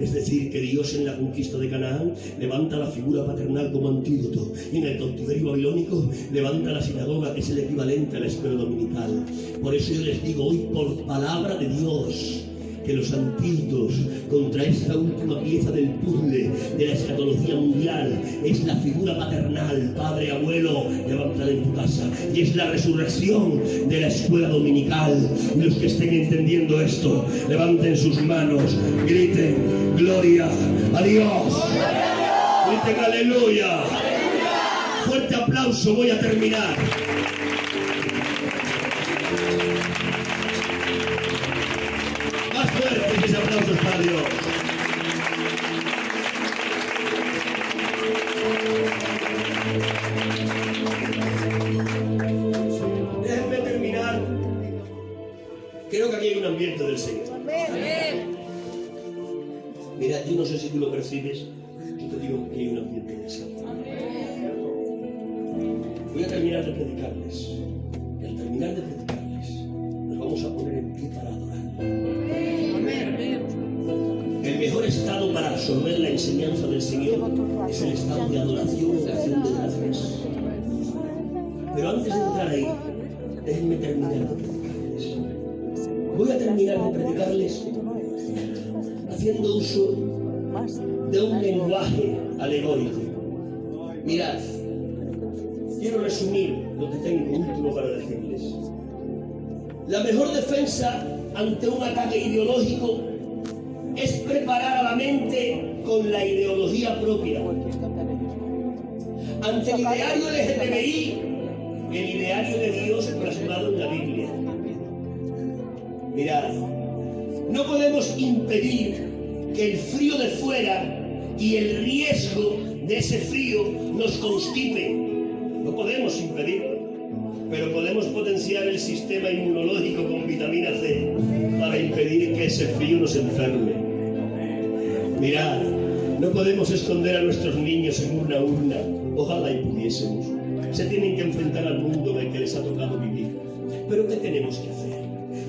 Speaker 3: Es decir, que Dios en la conquista de Canaán levanta la figura paternal como antídoto, y en el cautiverio babilónico levanta la sinagoga, que es el equivalente a la escuela dominical. Por eso yo les digo hoy, por palabra de Dios, que los antídotos contra esta última pieza del puzzle de la escatología mundial es la figura paternal, padre, abuelo, levántala en tu casa, y es la resurrección de la escuela dominical. Y los que estén entendiendo esto, levanten sus manos, griten gloria a Dios, griten aleluya. Fuerte aplauso, voy a terminar. Más fuerte que ese aplauso es para Dios. Déjenme terminar. Creo que aquí hay un ambiente del Señor. Mira, yo no sé si tú lo percibes. Yo te digo que hay un ambiente del Señor. Voy a terminar de predicarles. Y al terminar de predicarles, nos vamos a poner en pie para adorar. El mejor estado para absorber la enseñanza del Señor es el estado de adoración y de acción de gracias. Pero antes de entrar ahí, déjenme terminar de predicarles. Voy a terminar de predicarles haciendo uso de un lenguaje alegórico. Mirad, quiero resumir lo que tengo último para decirles. La mejor defensa ante un ataque ideológico es preparar a la mente con la ideología propia. Ante el ideario LGTBI, el ideario de Dios plasmado en la Biblia. Mirad, no podemos impedir que el frío de fuera y el riesgo de ese frío nos constipe. No podemos impedirlo, pero podemos potenciar el sistema inmunológico con vitamina C para impedir que ese frío nos enferme. Mirad, no podemos esconder a nuestros niños en una urna. Ojalá y pudiésemos. Se tienen que enfrentar al mundo en el que les ha tocado vivir. Pero ¿qué tenemos que hacer?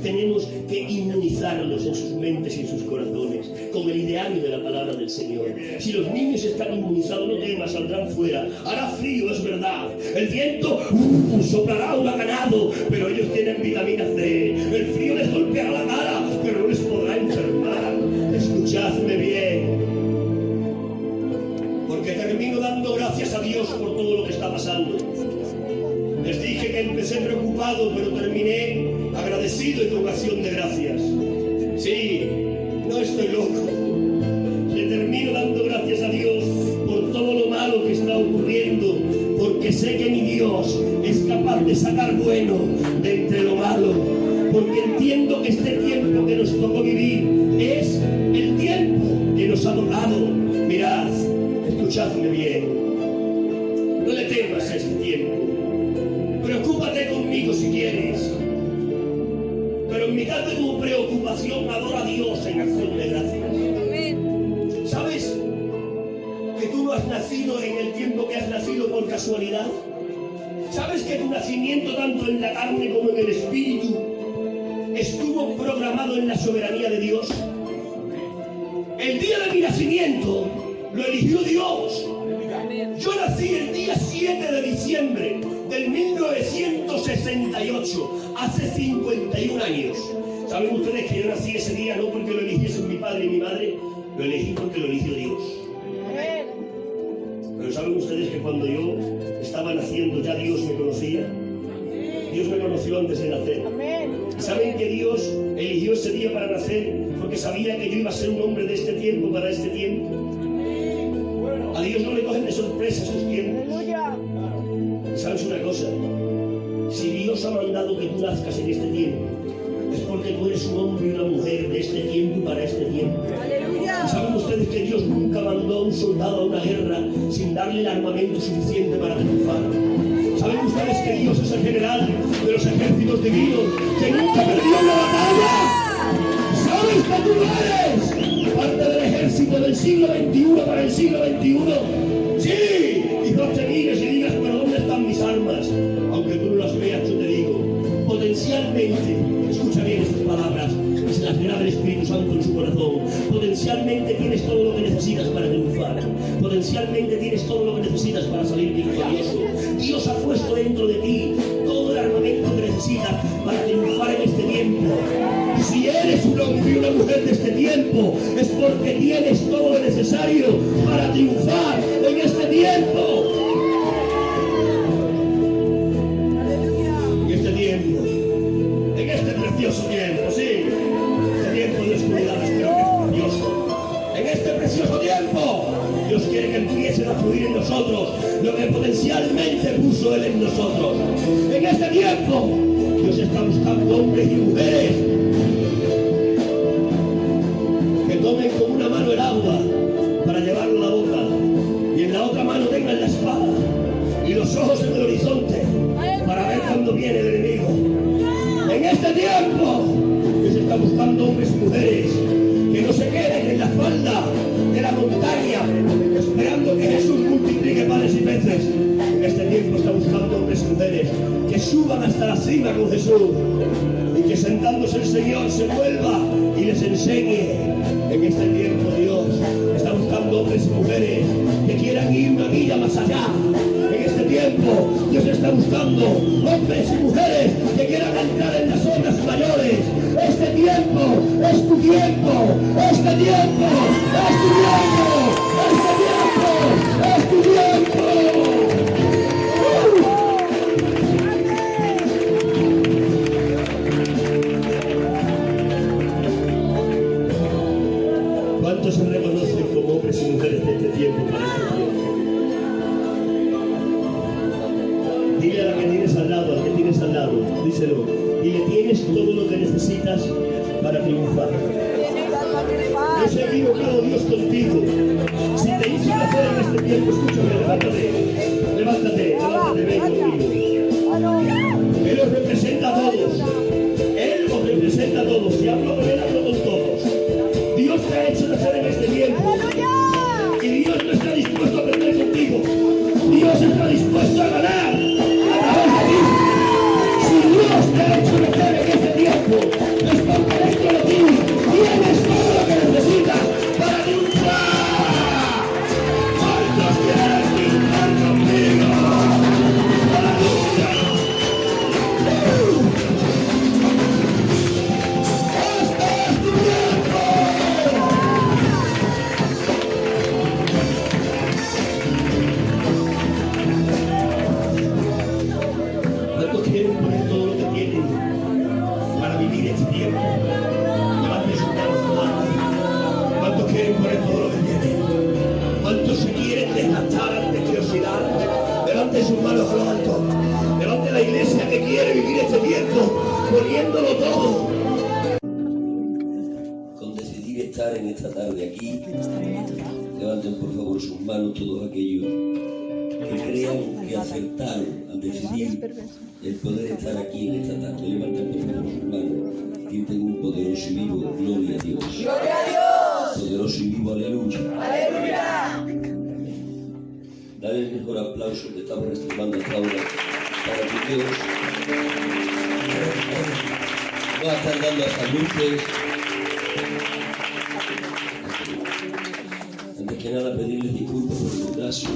Speaker 3: Tenemos que inmunizarlos en sus mentes y en sus corazones con el ideario de la palabra del Señor. Si los niños están inmunizados, no temas, saldrán fuera. Hará frío, es verdad. El viento soplará huracanado, pero ellos tienen vitamina C. El frío les golpeará la cara, pero no les podrá enfermar. Escuchadme bien, porque termino dando gracias a Dios por todo lo que está pasando. Les dije que empecé preocupado, pero terminé agradecido y con acción de gracias. Sí, no estoy loco. Le termino dando gracias a Dios por todo lo malo que está ocurriendo, porque sé que mi Dios es capaz de sacar bueno de entre lo malo, porque entiendo que este tiempo que nos tocó vivir es el tiempo que nos ha tocado. Mirad, escuchadme bien. No le temas a este tiempo. Preocúpate conmigo si quieres. Pero en mitad de tu preocupación, adora a Dios en acción de gracias. ¿Sabes que tú no has nacido en el tiempo que has nacido por casualidad? ¿Sabes que tu nacimiento, tanto en la carne como en el espíritu, estuvo programado en la soberanía de Dios? El día de mi nacimiento lo eligió Dios. Yo nací el día 7 de diciembre del 1968, hace 51 años. ¿Saben ustedes que yo nací ese día no porque lo eligiesen mi padre y mi madre? Lo elegí porque lo eligió Dios. Pero ¿saben ustedes que cuando yo estaba naciendo ya Dios me conocía? Dios me conoció antes de nacer. ¿Saben que Dios eligió ese día para nacer porque sabía que yo iba a ser un hombre de este tiempo para este tiempo? A Dios no le cogen de sorpresa estos tiempos. ¿Sabes una cosa? Si Dios ha mandado que tú nazcas en este tiempo, es porque tú eres un hombre y una mujer de este tiempo y para este tiempo. ¿Y saben ustedes que Dios nunca mandó a un soldado a una guerra sin darle el armamento suficiente para triunfar? ¿Saben ustedes que Dios es el general de los ejércitos divinos que nunca perdió una batalla? ¿Sabes que tú eres parte del ejército de del siglo XXI para el siglo XXI. Sí, y no te mires y digas, pero ¿dónde están mis armas? Aunque tú no las veas, yo te digo, potencialmente, escucha bien estas palabras, que se las graba el Espíritu Santo en su corazón. Potencialmente tienes todo lo que necesitas para triunfar. Potencialmente tienes todo lo que necesitas para salir victorioso. Dios ha puesto dentro de ti todo el armamento que necesitas para triunfar en este tiempo. Si eres un hombre y una mujer de este tiempo, es porque tienes todo lo necesario para triunfar en este tiempo. En este tiempo, en este precioso tiempo, sí, este tiempo de oscuridad, espero que es precioso. En este precioso tiempo, Dios quiere que empiecen a fluir en nosotros lo que potencialmente puso Él en nosotros. En este tiempo, Dios está buscando hombres y mujeres que tomen con una mano el agua para llevarlo a la boca y en la otra mano tengan la espada y los ojos en el horizonte para ver cuándo viene el enemigo. En este tiempo, Dios está buscando hombres y mujeres que no se queden en la falda de la montaña esperando que Jesús multiplique panes y peces. En este tiempo está buscando hombres y mujeres que suban hasta la cima con Jesús y que sentándose el Señor se vuelva y les enseñe. En este tiempo Dios está buscando hombres y mujeres que quieran ir una milla más allá. En este tiempo Dios está buscando hombres y mujeres que quieran entrar en las obras mayores. Este tiempo es tu tiempo. Este tiempo es tu tiempo. Este tiempo es tu tiempo. ¿Cuántos se reconocen como hombres y mujeres de este tiempo para este tiempo? Dile a la que tienes al lado, al que tienes al lado, díselo. Dile, tienes todo lo que necesitas para triunfar. No se ha equivocado Dios contigo. Si te hizo nacer en este tiempo, escúchame, levántate, ven conmigo. Él os representa a todos. Él os representa a todos. Si hablo con Él, hablo con todos. Dios te ha hecho nacer en este tiempo. Y Dios no está dispuesto a perder contigo. Dios está dispuesto a ganar a través de ti. Si Dios te ha hecho nacer en este tiempo, es porque dentro de ti tienes todo lo que necesitas para triunfar. ¿Cuántos quieren triunfar conmigo? ¡Aleluya! ¡Este es tu tiempo! ¿Cuántos quieren poner todo lo que tienen para vivir este tiempo? Levanten sus manos. ¿Cuántos quieren poner todo lo que tienen? ¿Cuántos se quieren desgastar ante curiosidad? Levanten sus manos a lo alto. Levanten la iglesia que quiere vivir este tiempo poniéndolo todo.
Speaker 1: Con decidir estar en esta tarde aquí, levanten por favor sus manos todos aquellos que crean que acertaron al decidir el poder estar aquí en esta tarde. Levanten por favor sus manos y tengo un poderoso y vivo, gloria a Dios.
Speaker 2: ¡Gloria a Dios!
Speaker 1: Poderoso y vivo, aleluya.
Speaker 2: ¡Aleluya!
Speaker 1: Dale el mejor aplauso que estamos estimando hasta ahora para que Dios va a estar dando a estas luces. Antes que nada pedirles disculpas por el retraso.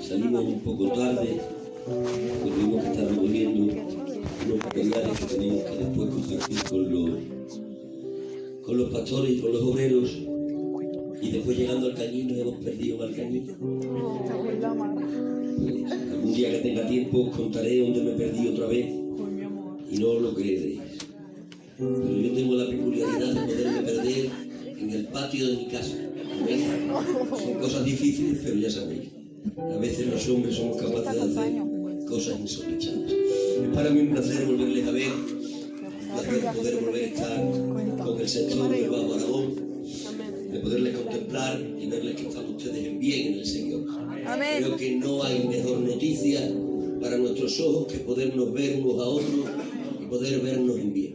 Speaker 1: Salimos un poco tarde, porque tuvimos que estar revolviendo unos materiales que teníamos que después compartir con los pastores y con los obreros. Y después llegando al cañín nos hemos perdido en el cañín. Pues, algún día que tenga tiempo os contaré dónde me perdí otra vez y no lo creeréis. Pero yo tengo la peculiaridad de poderme perder en el patio de mi casa. ¿Veis? Son cosas difíciles, pero ya sabéis. A veces los hombres somos capaces de hacer cosas insospechadas. Es para mí un placer volverles a ver, un placer poder volver a estar con el sector del Bajo Aragón, de poderles contemplar y verles que están ustedes bien en el Señor.
Speaker 2: Amén.
Speaker 1: Creo que no hay mejor noticia para nuestros ojos que podernos ver unos a otros y poder vernos en bien.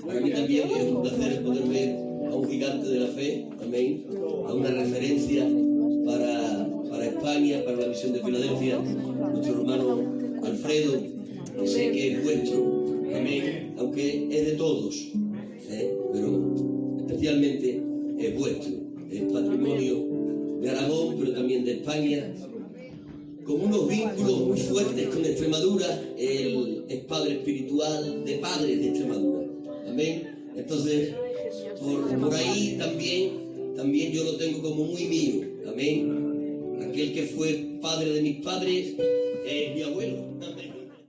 Speaker 1: Para mí también es un placer poder ver a un gigante de la fe, amén, a una referencia para España, para la misión de Filadelfia, nuestro hermano Alfredo, que sé que es vuestro, amén, aunque es de todos, pero especialmente es vuestro, es patrimonio de Aragón, pero también de España, con unos vínculos muy fuertes con Extremadura. Él es padre espiritual de padres de Extremadura, amén. Entonces, por ahí también yo lo tengo como muy mío, amén. Aquel que fue padre de mis padres es mi abuelo, amén.